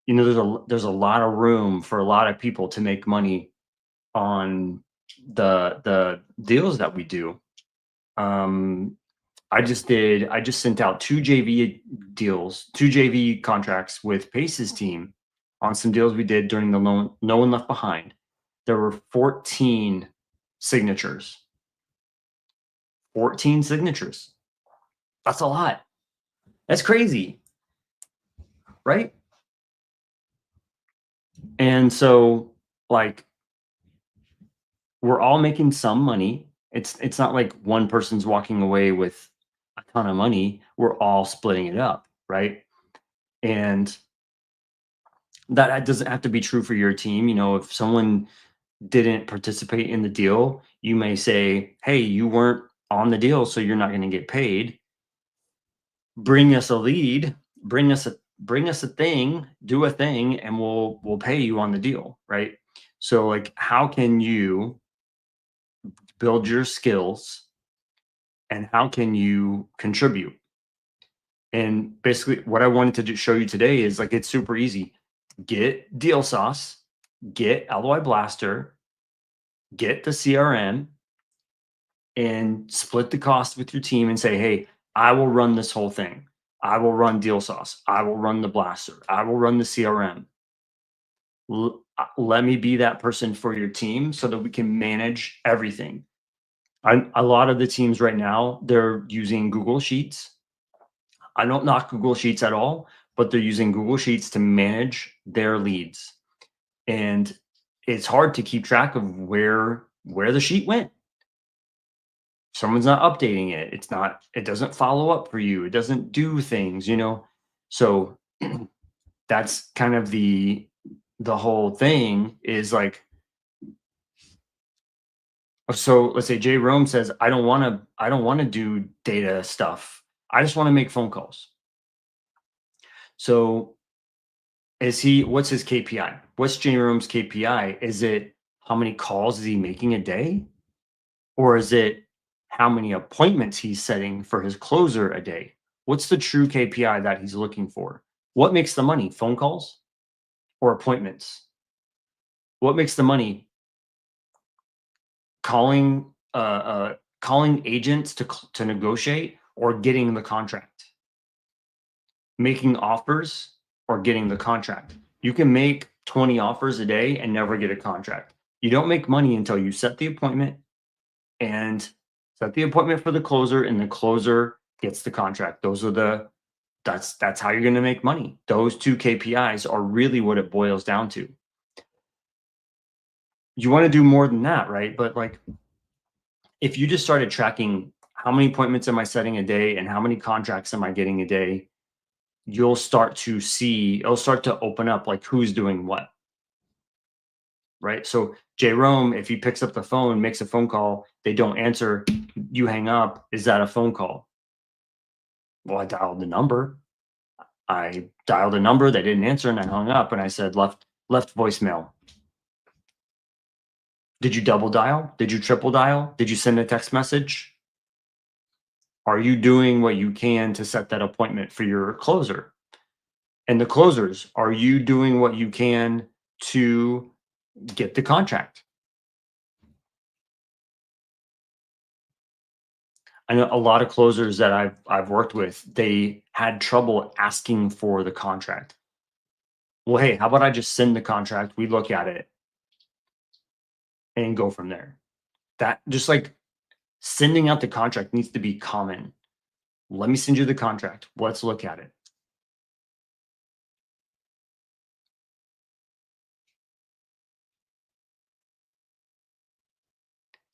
You know, there's a lot of room for a lot of people to make money on the deals that we do. I just sent out 2 JV deals, 2 JV contracts with Pace's team on some deals we did during the No One Left Behind. There were 14 signatures. 14 signatures. That's a lot. That's crazy. Right? And so, like, we're all making some money. It's not like one person's walking away with a ton of money. We're all splitting it up, right? And That doesn't have to be true for your team. You know, if someone didn't participate in the deal, you may say, "Hey, you weren't on the deal, so you're not going to get paid. Bring us a lead, bring us a thing, do a thing, and we'll pay you on the deal," right? So like, how can you build your skills and how can you contribute? And basically, what I wanted to show you today is like it's super easy. Get Deal Sauce, get LOI Blaster, get the CRM, and split the cost with your team and say, hey, I will run this whole thing. I will run Deal Sauce. I will run the Blaster. I will run the CRM. Let me be that person for your team so that we can manage everything. A lot of the teams right now, they're using Google Sheets. I don't knock Google Sheets at all, but they're using Google Sheets to manage their leads. And it's hard to keep track of where the sheet went. Someone's not updating it. It doesn't follow up for you. It doesn't do things, you know. So that's kind of the whole thing is like, so let's say Jay Rome says, I don't want to do data stuff. I just want to make phone calls. So what's his KPI? What's Jay Rome's KPI? Is it how many calls is he making a day? Or is it how many appointments he's setting for his closer a day? What's the true KPI that he's looking for? What makes the money? Phone calls or appointments? What makes the money? Calling calling agents to negotiate or getting the contract? Making offers or getting the contract? You can make 20 offers a day and never get a contract. You don't make money until you set the appointment and set the appointment for the closer, and the closer gets the contract. That's how you're going to make money. Those two KPIs are really what it boils down to. You want to do more than that, right? But like, if you just started tracking how many appointments am I setting a day and how many contracts am I getting a day, you'll start to see, it'll start to open up like who's doing what, right? So Jerome, if he picks up the phone, makes a phone call, they don't answer, you hang up. Is that a phone call? Well, I dialed the number. They didn't answer, and I hung up and I said left voicemail. Did you double dial? Did you triple dial? Did you send a text message? Are you doing what you can to set that appointment for your closer? And the closers, are you doing what you can to get the contract? I know a lot of closers that I've worked with, they had trouble asking for the contract. Well, hey, how about I just send the contract, we look at it and go from there. That just like sending out the contract needs to be common. Let me send you the contract. Let's look at it.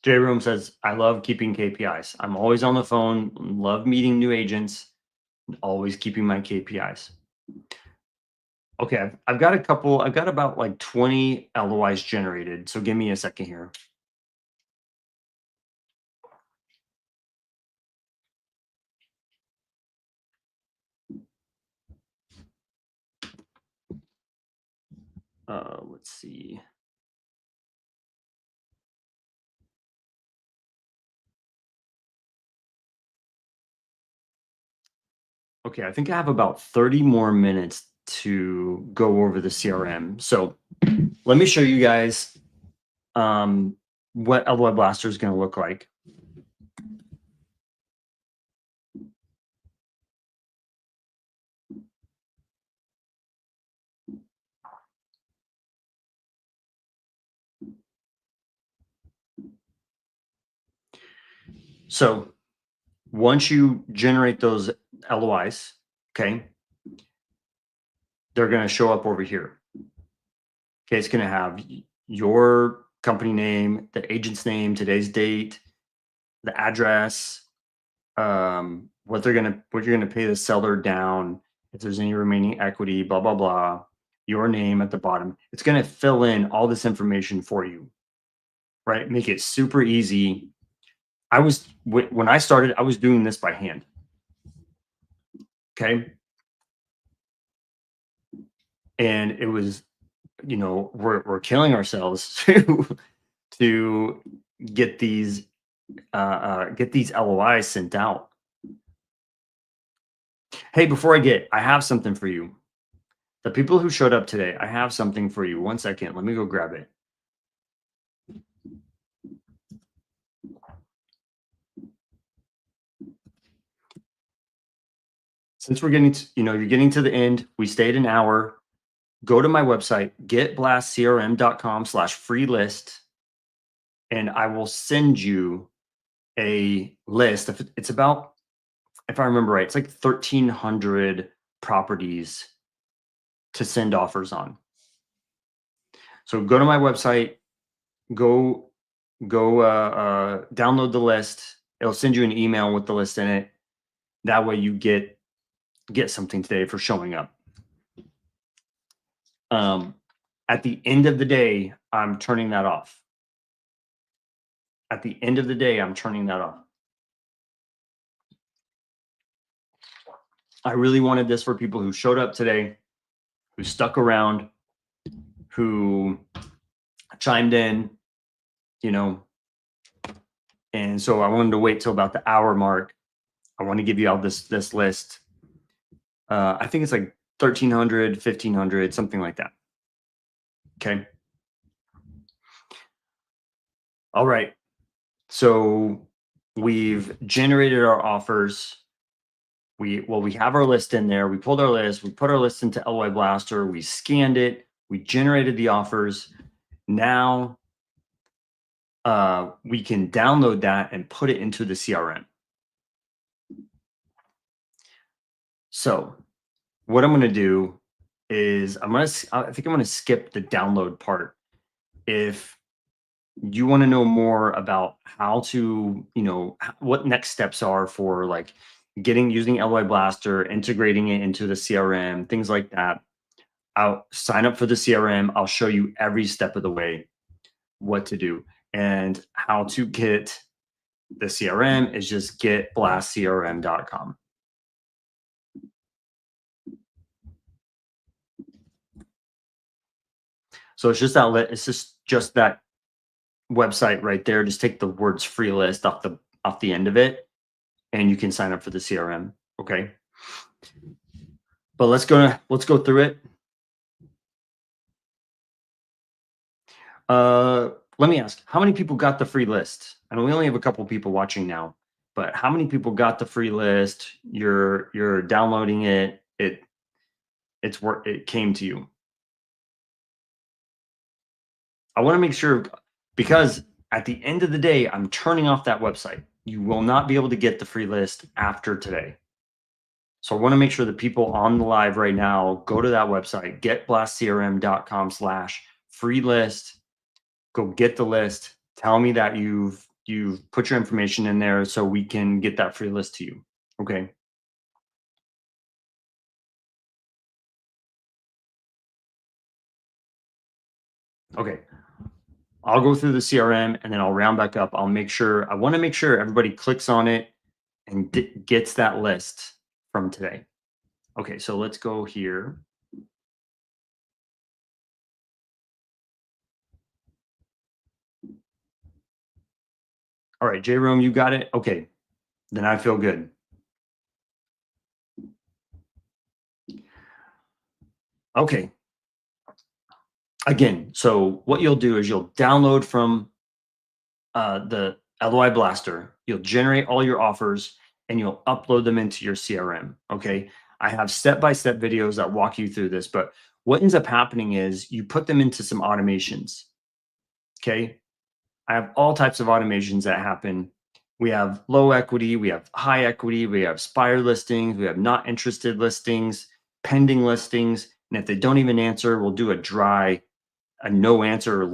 J Room says, I love keeping KPIs. I'm always on the phone, love meeting new agents, always keeping my KPIs. Okay, I've got I've got about like 20 LOIs generated. So give me a second here. Let's see. Okay, I think I have about 30 more minutes to go over the CRM. So let me show you guys what LOI Blaster is going to look like. So once you generate those LOIs, okay, they're going to show up over here. Okay, it's going to have your company name, the agent's name, today's date, the address, what you're gonna pay the seller down, if there's any remaining equity, blah blah blah, your name at the bottom. It's going to fill in all this information for you, right? Make it super easy. When I started, I was doing this by hand. Okay. And it was, we're killing ourselves to get these LOIs sent out. Hey, I have something for you. The people who showed up today, I have something for you. 1 second. Let me go grab it. Since we're getting to, you're getting to the end, we stayed an hour. Go to my website, getblastcrm.com/free list, and I will send you a list. It's about, if I remember right, it's like 1,300 properties to send offers on. So go to my website, go download the list. It'll send you an email with the list in it. That way you get something today for showing up. At the end of the day, I'm turning that off. At the end of the day, I'm turning that off. I really wanted this for people who showed up today, who stuck around, who chimed in, and so I wanted to wait till about the hour mark. I want to give you all this list. I think it's like 1,300, 1,500, something like that. Okay. All right. So we've generated our offers. We have our list in there. We pulled our list. We put our list into LOI Blaster. We scanned it. We generated the offers. Now we can download that and put it into the CRM. So what I'm going to do is I think I'm going to skip the download part. If you want to know more about how to, what next steps are for like using LOI Blaster, integrating it into the CRM, things like that, I'll sign up for the CRM. I'll show you every step of the way what to do. And how to get the CRM is just getblastcrm.com. So it's just just that website right there. Just take the words free list off the end of it, and you can sign up for the CRM. Okay. But let's go through it. Let me ask, how many people got the free list? I know we only have a couple people watching now, but how many people got the free list? You're downloading it. It came to you. I want to make sure, because at the end of the day, I'm turning off that website. You will not be able to get the free list after today. So I want to make sure that people on the live right now go to that website, getblastcrm.com/free list. Go get the list. Tell me that you've put your information in there so we can get that free list to you. Okay. Okay. I'll go through the CRM and then I'll round back up. I want to make sure everybody clicks on it and gets that list from today. Okay. So let's go here. All right, J-Room, you got it? Okay. Then I feel good. Okay. Again, so what you'll do is you'll download from the LOI Blaster, you'll generate all your offers, and you'll upload them into your CRM. Okay. I have step-by-step videos that walk you through this, but what ends up happening is you put them into some automations. Okay. I have all types of automations that happen. We have low equity, we have high equity, we have expired listings, we have not interested listings, pending listings. And if they don't even answer, we'll do a no answer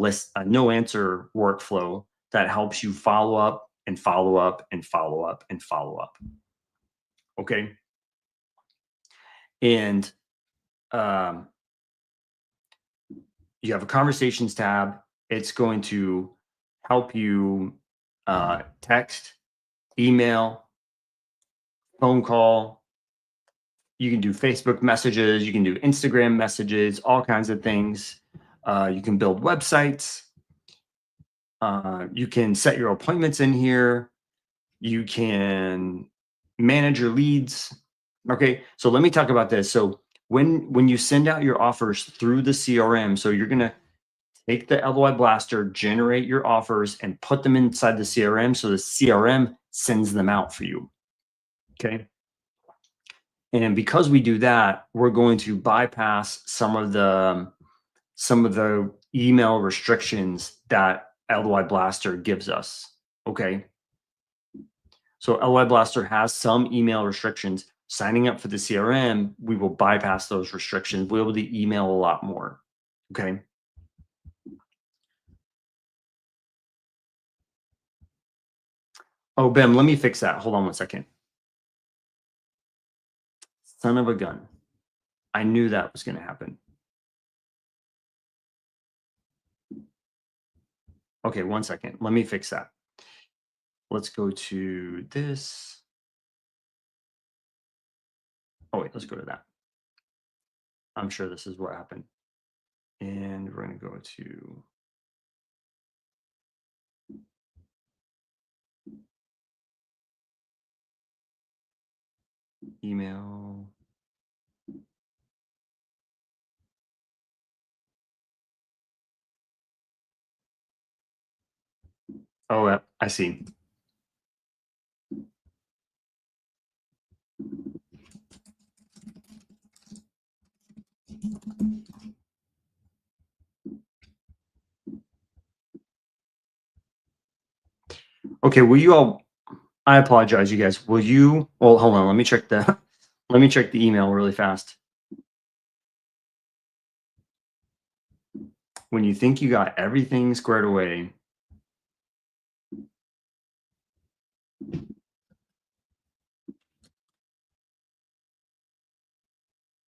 workflow that helps you follow up and follow up and follow up and follow up. Okay. And you have a conversations tab. It's going to help you text, email, phone call. You can do Facebook messages. You can do Instagram messages, all kinds of things. You can build websites. You can set your appointments in here. You can manage your leads. Okay, so let me talk about this. So when you send out your offers through the CRM, so you're gonna take the LOI Blaster, generate your offers, and put them inside the CRM. So the CRM sends them out for you. Okay. And because we do that, we're going to bypass some of the email restrictions that LOI Blaster gives us. Okay. So LOI Blaster has some email restrictions. Signing up for the CRM, we will bypass those restrictions. We'll be able to email a lot more. Okay. Oh, Ben, let me fix that. Hold on one second. Son of a gun. I knew that was going to happen. Okay, one second. Let me fix that. Let's go to this. Oh, wait, let's go to that. I'm sure this is what happened. And we're going to go to email. Oh, I see. Okay, will you all, I apologize, you guys. Will you, well, hold on. Let me check the, let me check the email really fast. When you think you got everything squared away,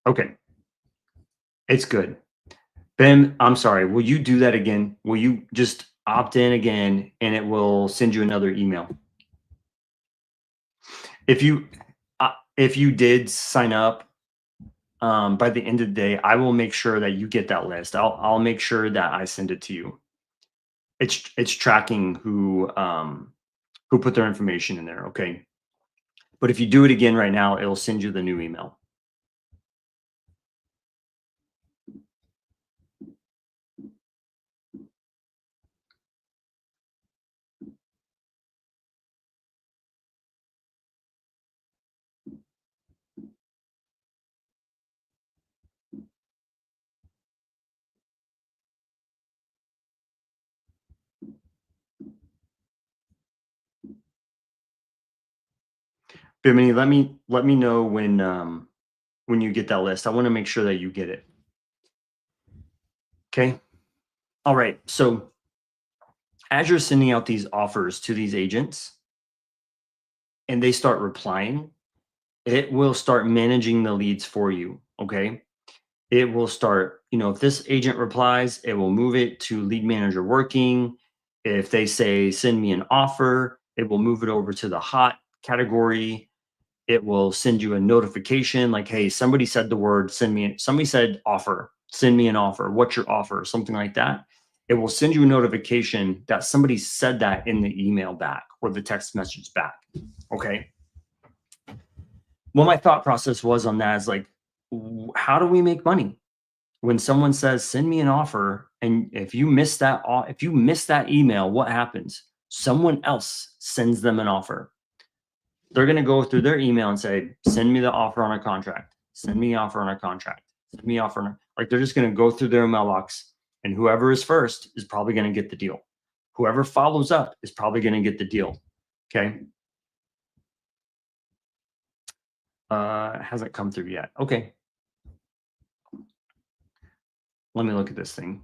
okay, it's good. Ben, I'm sorry. Will you do that again? Will you just opt in again and it will send you another email? If you if you did sign up by the end of the day, I will make sure that you get that list. I'll make sure that I send it to you. It's tracking who put their information in there, okay? But if you do it again right now, it'll send you the new email. Bimini, let me know when you get that list. I want to make sure that you get it. Okay. All right. So as you're sending out these offers to these agents and they start replying, it will start managing the leads for you. Okay. It will start, if this agent replies, it will move it to lead manager working. If they say, send me an offer, it will move it over to the hot category. It will send you a notification like, hey, somebody said the word, somebody said offer, send me an offer. What's your offer? Something like that. It will send you a notification that somebody said that in the email back or the text message back. Okay. What my thought process was on that is like, how do we make money? When someone says, send me an offer, and if you miss that email, what happens? Someone else sends them an offer. They're going to go through their email and say, send me the offer on a contract. Send me offer on a contract. Send me offer on a, like they're just going to go through their mailbox, and whoever is first is probably going to get the deal. Whoever follows up is probably going to get the deal. Okay. It hasn't come through yet. Okay. Let me look at this thing.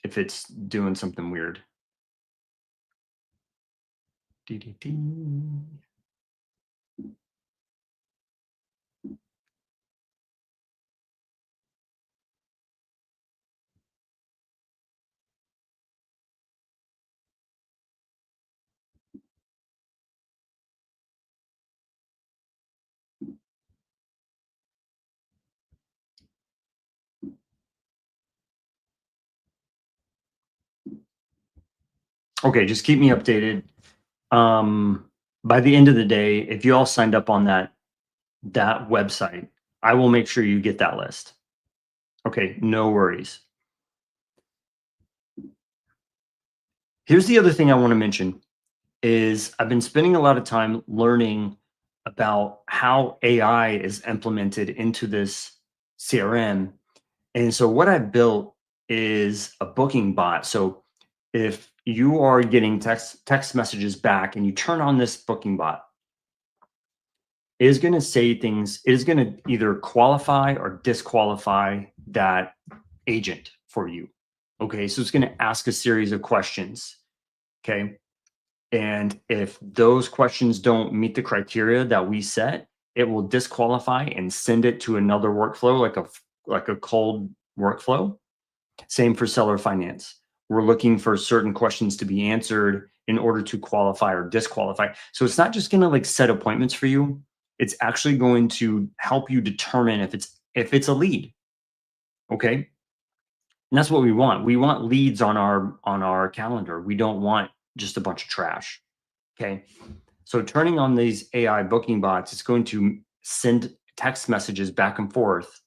If it's doing something weird. Dee-dee-dee. Okay, just keep me updated. By the end of the day, if you all signed up on that website, I will make sure you get that list. Okay, no worries. Here's the other thing I want to mention is I've been spending a lot of time learning about how AI is implemented into this CRM. And so what I built is a booking bot. So if you are getting text messages back and you turn on this booking bot, it is going to say things, it is going to either qualify or disqualify that agent for you. Okay, so it's going to ask a series of questions. Okay. And if those questions don't meet the criteria that we set, it will disqualify and send it to another workflow, like a cold workflow. Same for seller finance. We're looking for certain questions to be answered in order to qualify or disqualify. So it's not just going to like set appointments for you. It's actually going to help you determine if it's a lead. Okay. And that's what we want. We want leads on our calendar. We don't want just a bunch of trash. Okay. So turning on these AI booking bots, it's going to send text messages back and forth,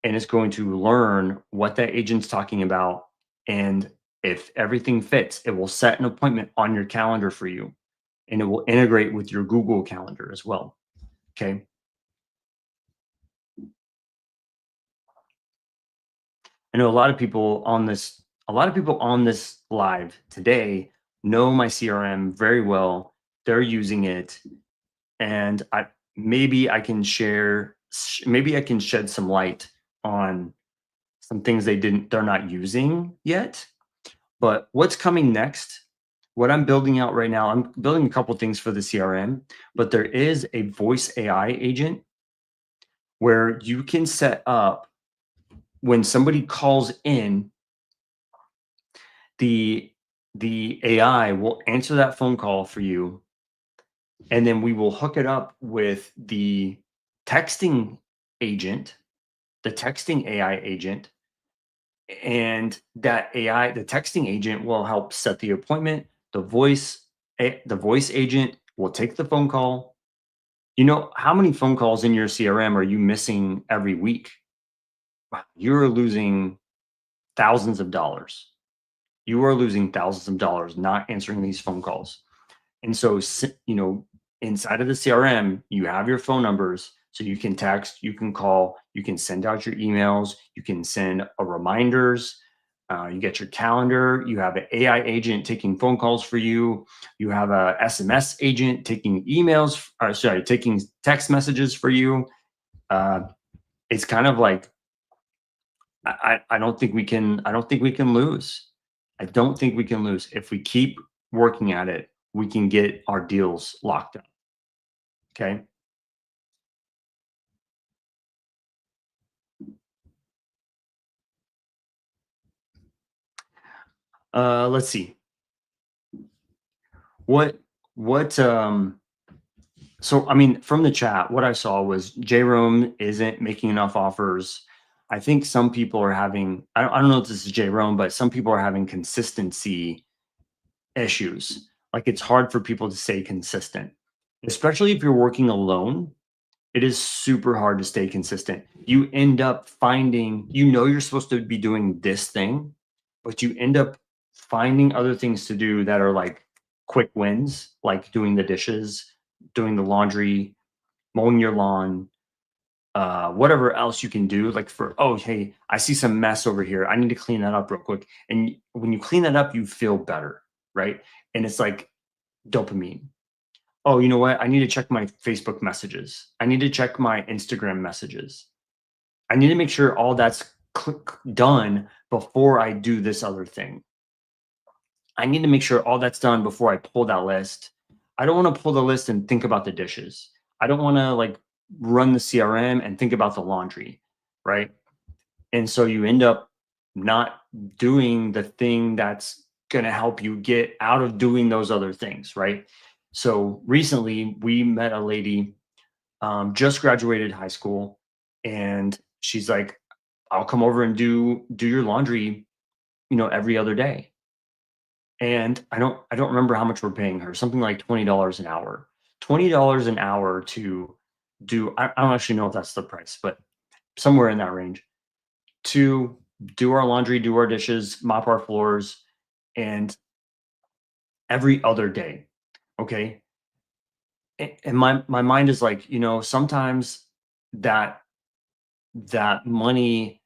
and it's going to learn what that agent's talking about. And if everything fits, it will set an appointment on your calendar for you, and it will integrate with your Google Calendar as well. Okay. I know a lot of people on this live today know my CRM very well. They're using it, and maybe I can shed some light on some things they're not using yet. But what's coming next, what I'm building out right now, I'm building a couple things for the CRM, but there is a voice AI agent where you can set up when somebody calls in, the the AI will answer that phone call for you, and then we will hook it up with the texting agent, the texting AI agent, and that AI, the texting agent will help set the appointment. The voice agent will take the phone call. You know how many phone calls in your CRM are you missing every week? Wow, you're losing thousands of dollars. You are losing thousands of dollars not answering these phone calls. And so, inside of the CRM, you have your phone numbers. So you can text, you can call, you can send out your emails, you can send a reminders. You get your calendar. You have an AI agent taking phone calls for you. You have a SMS agent taking emails, or sorry, taking text messages for you. Uh, it's kind of like I don't think we can. I don't think we can lose. I don't think we can lose if we keep working at it. We can get our deals locked up. Okay. Let's see. What what so I mean from the chat, what I saw was J-Rome isn't making enough offers. I think some people are having I don't know if this is J-Rome, but some people are having consistency issues. Like it's hard for people to stay consistent, especially if you're working alone. It is super hard to stay consistent. You end up finding, you're supposed to be doing this thing, but you end up finding other things to do that are like quick wins, like doing the dishes, doing the laundry, mowing your lawn, whatever else you can do. Like oh, hey, I see some mess over here. I need to clean that up real quick. And when you clean that up, you feel better, right? And it's like dopamine. Oh, you know what? I need to check my Facebook messages. I need to check my Instagram messages. I need to make sure all that's done before I do this other thing. I need to make sure all that's done before I pull that list. I don't want to pull the list and think about the dishes. I don't want to like run the CRM and think about the laundry, right? And so you end up not doing the thing that's going to help you get out of doing those other things, right? So recently we met a lady, just graduated high school, and she's like, I'll come over and do your laundry, every other day. And I don't remember how much we're paying her, something like $20 an hour. $20 an hour to do I don't actually know if that's the price, but somewhere in that range, to do our laundry, do our dishes, mop our floors, and every other day, okay? And my mind is like, sometimes that that money,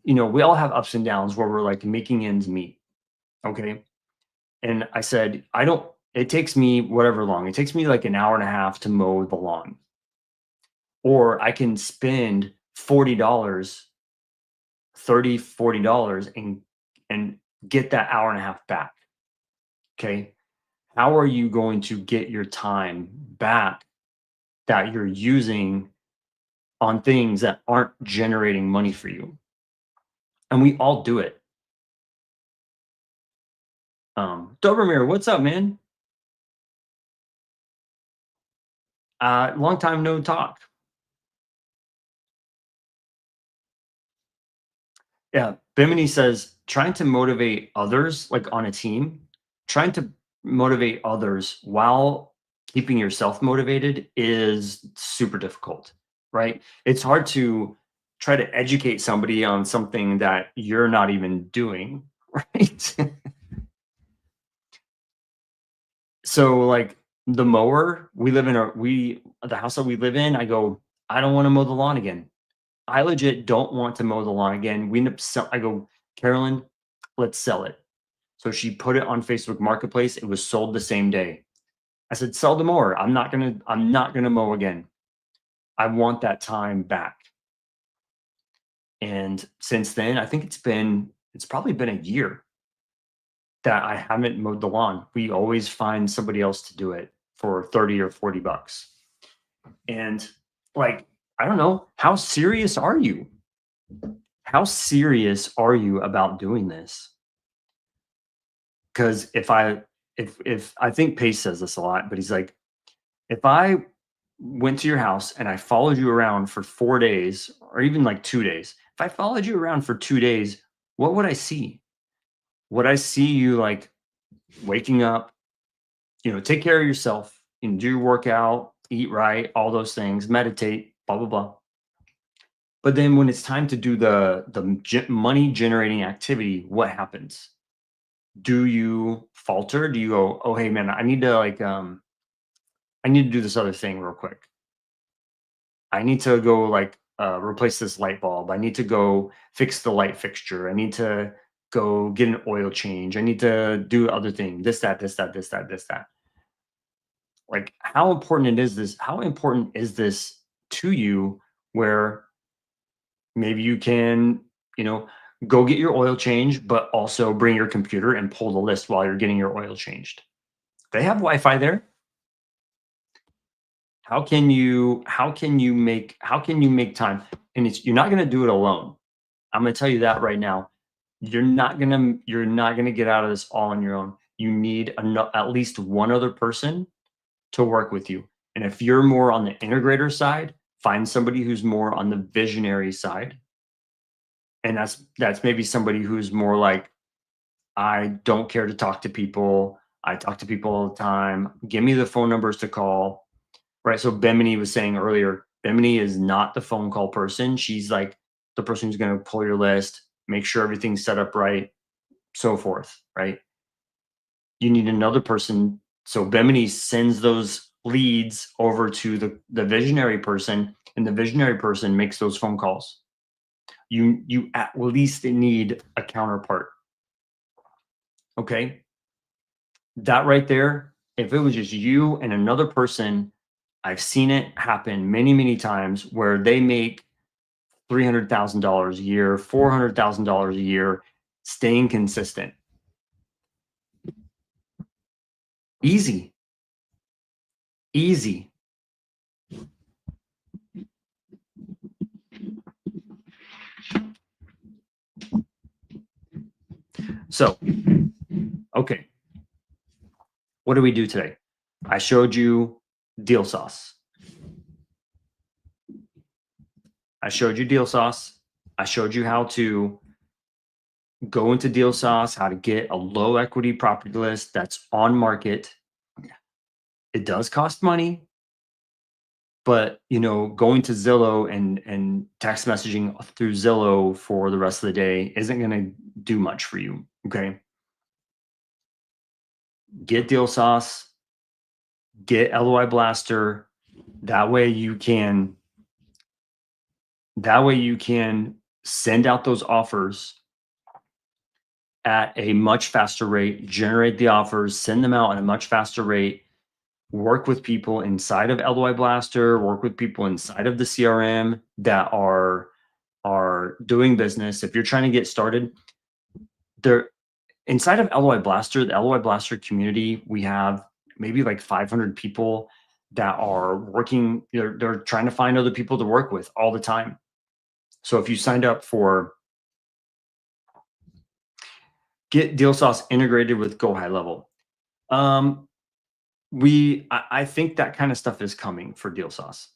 we all have ups and downs where we're like making ends meet, okay? And I said, I don't it takes me whatever long. It takes me like an hour and a half to mow the lawn. Or I can spend $40, 30, $40 and get that hour and a half back. Okay. How are you going to get your time back that you're using on things that aren't generating money for you? And we all do it. Dobromir, what's up, man? Long time no talk. Yeah, Bimini says trying to motivate others, like on a team, trying to motivate others while keeping yourself motivated is super difficult, right? It's hard to try to educate somebody on something that you're not even doing, right? So like the mower, the house that we live in, I go, I don't want to mow the lawn again. I legit don't want to mow the lawn again. We end up I go, Carolyn, let's sell it. So she put it on Facebook Marketplace. It was sold the same day. I said, sell the mower. I'm not gonna mow again. I want that time back. And since then, I think it's probably been a year that I haven't mowed the lawn. We always find somebody else to do it for 30 or $40. And like, I don't know, how serious are you? How serious are you about doing this? Because if I think Pace says this a lot, but he's like, if I went to your house and I followed you around for 4 days or even like 2 days, if I followed you around for 2 days, what would I see? Would I see you like waking up, take care of yourself and do your workout, eat right, all those things, meditate, blah, blah, blah. But then when it's time to do the money generating activity, what happens? Do you falter? Do you go, oh hey man, I need to do this other thing real quick. I need to go like replace this light bulb. I need to go fix the light fixture. I need to go get an oil change. I need to do other thing. This, that, this, that, this, that, this, that. Like how important is this to you where maybe you can, you know, go get your oil change, but also bring your computer and pull the list while you're getting your oil changed. They have Wi-Fi there. How can you make time? And you're not going to do it alone. I'm going to tell you that right now. You're not going to get out of this all on your own. You need at least one other person to work with you. And if you're more on the integrator side, find somebody who's more on the visionary side. And that's maybe somebody who's more like, I don't care to talk to people. I talk to people all the time. Give me the phone numbers to call. Right. So Bemini was saying earlier, Bemini is not the phone call person. She's like the person who's going to pull your list, make sure everything's set up right, so forth. Right. You need another person. So Bemini sends those leads over to the visionary person, and the visionary person makes those phone calls. You at least need a counterpart. Okay. That right there, if it was just you and another person, I've seen it happen many, many times where they make $300,000 a year, $400,000 a year, staying consistent. Easy, easy. So, okay, what do we do today? I showed you deal sauce. I showed you deal sauce. I showed you how to go into Deal Sauce, how to get a low equity property list that's on market. It does cost money, but going to Zillow and text messaging through Zillow for the rest of the day isn't going to do much for you. Okay. Get Deal Sauce, get LOI Blaster. That way you can send out those offers at a much faster rate, generate the offers, send them out at a much faster rate, work with people inside of LOI Blaster, work with people inside of the CRM that are doing business. If you're trying to get started, there inside of LOI Blaster, the LOI Blaster community, we have maybe like 500 people that are working. They're trying to find other people to work with all the time. So if you signed up for get Deal Sauce integrated with Go High Level, I think that kind of stuff is coming for Deal Sauce.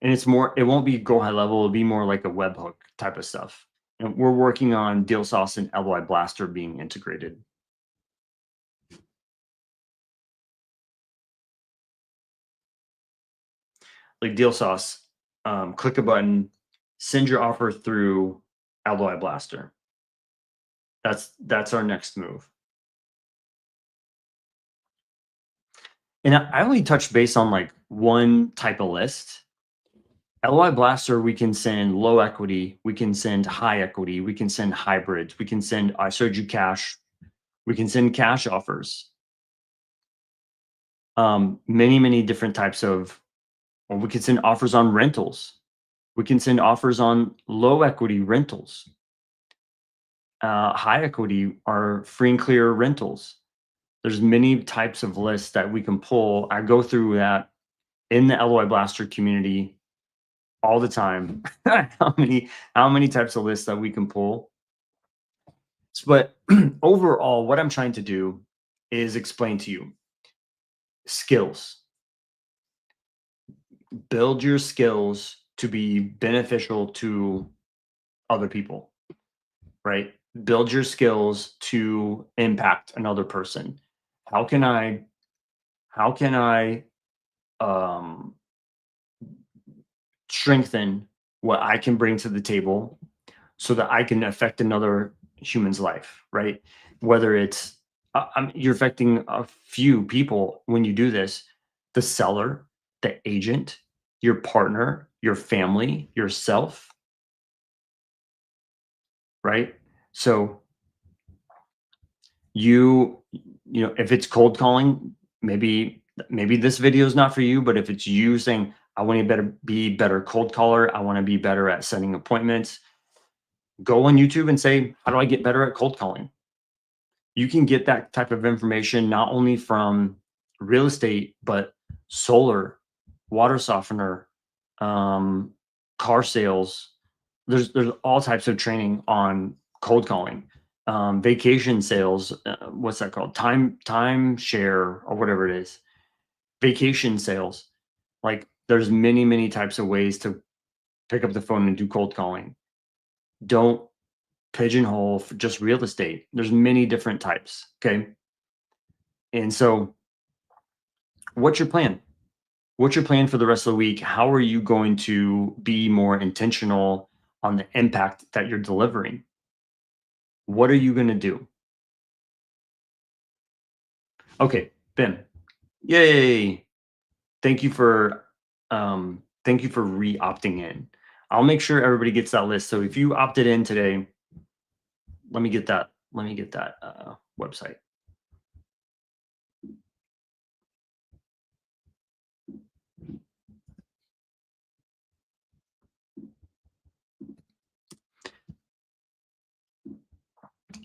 And it won't be Go High Level, it'll be more like a webhook type of stuff. And we're working on Deal Sauce and LOI Blaster being integrated. Like Deal Sauce, click a button, send your offer through LOI Blaster. That's our next move. And I only touched base on like one type of list. LOI Blaster, we can send low equity, we can send high equity, we can send hybrids, we can send, I showed you cash, we can send cash offers. Many different types of, or we can send offers on rentals. We can send offers on low equity rentals. High equity are free and clear rentals. There's many types of lists that we can pull. I go through that in the LOI Blaster community all the time. how many types of lists that we can pull. But overall, what I'm trying to do is explain to you skills. Build your skills to be beneficial to other people, right? Build your skills to impact another person. How can I strengthen what I can bring to the table so that I can affect another human's life, right? Whether it's you're affecting a few people when you do this, the seller, the agent, your partner, your family, yourself, right? So if it's cold calling, maybe this video is not for you, but if it's you saying, I want to be better cold caller, I want to be better at setting appointments, go on YouTube and say, how do I get better at cold calling? You can get that type of information not only from real estate, but solar, water softener, car sales. There's all types of training on cold calling, vacation sales. What's that called? Time share or whatever it is. Vacation sales. Like there's many types of ways to pick up the phone and do cold calling. Don't pigeonhole for just real estate. There's many different types. Okay. And so what's your plan? What's your plan for the rest of the week? How are you going to be more intentional on the impact that you're delivering? What are you going to do? Okay, Ben. Yay. Thank you for re-opting in. I'll make sure everybody gets that list. So if you opted in today, let me get that website.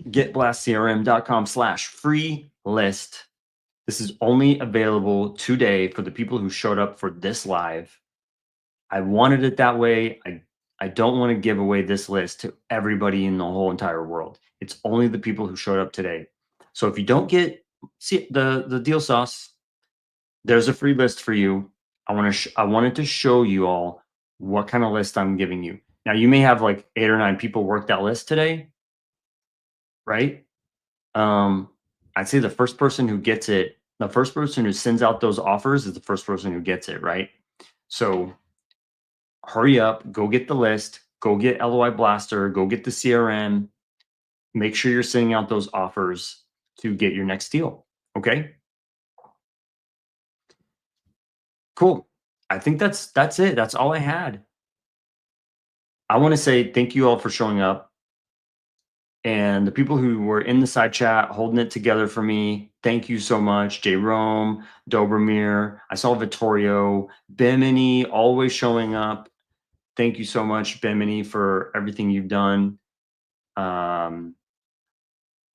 getblastcrm.com/free list. This is only available today for the people who showed up for this live. I wanted it that way. I don't want to give away this list to everybody in the whole entire world. It's only the people who showed up today. So if you don't get the deal sauce, there's a free list for you. I wanted to show you all what kind of list I'm giving you. Now you may have like 8 or 9 people work that list today, right? Um, I'd say the first person who gets it, the first person who sends out those offers is the first person who gets it, right? So hurry up, go get the list, go get LOI Blaster, go get the CRM, make sure you're sending out those offers to get your next deal. Okay, cool. I think that's it. That's all I had. I want to say thank you all for showing up, and the people who were in the side chat holding it together for me. Thank you so much, Jerome, Dobromir. I saw Vittorio, Bimini, always showing up. Thank you so much, Bimini, for everything you've done.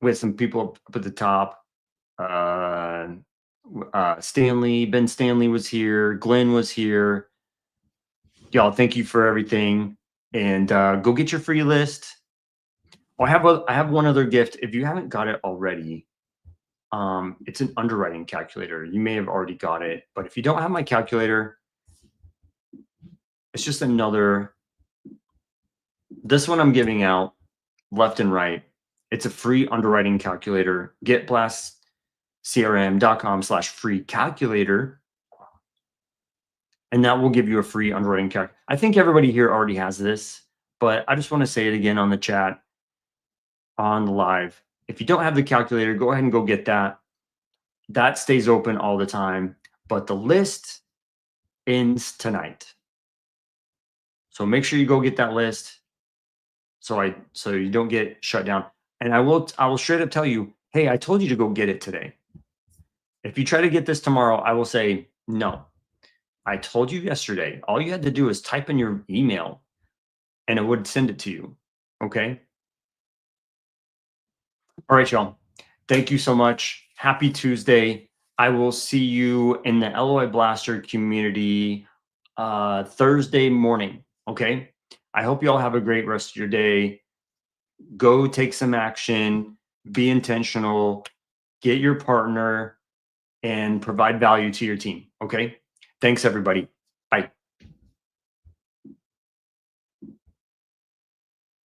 With some people up at the top. Uh, Stanley, Ben Stanley was here. Glenn was here. Y'all, thank you for everything. And go get your free list. Oh, I have one other gift. If you haven't got it already, it's an underwriting calculator. You may have already got it, but if you don't have my calculator, it's just another. This one I'm giving out left and right. It's a free underwriting calculator. Get blastcrm.com/free calculator. And that will give you a free underwriting calc. I think everybody here already has this, but I just want to say it again on the chat, on the live. If you don't have the calculator, go ahead and go get that. That stays open all the time, but the list ends tonight. So make sure you go get that list so you don't get shut down. And I will straight up tell you, hey, I told you to go get it today. If you try to get this tomorrow, I will say, no, I told you yesterday. All you had to do is type in your email and it would send it to you. Okay. All right, y'all. Thank you so much. Happy Tuesday. I will see you in the LOI Blaster community Thursday morning. Okay. I hope you all have a great rest of your day. Go take some action, be intentional, get your partner, and provide value to your team. Okay. Thanks, everybody.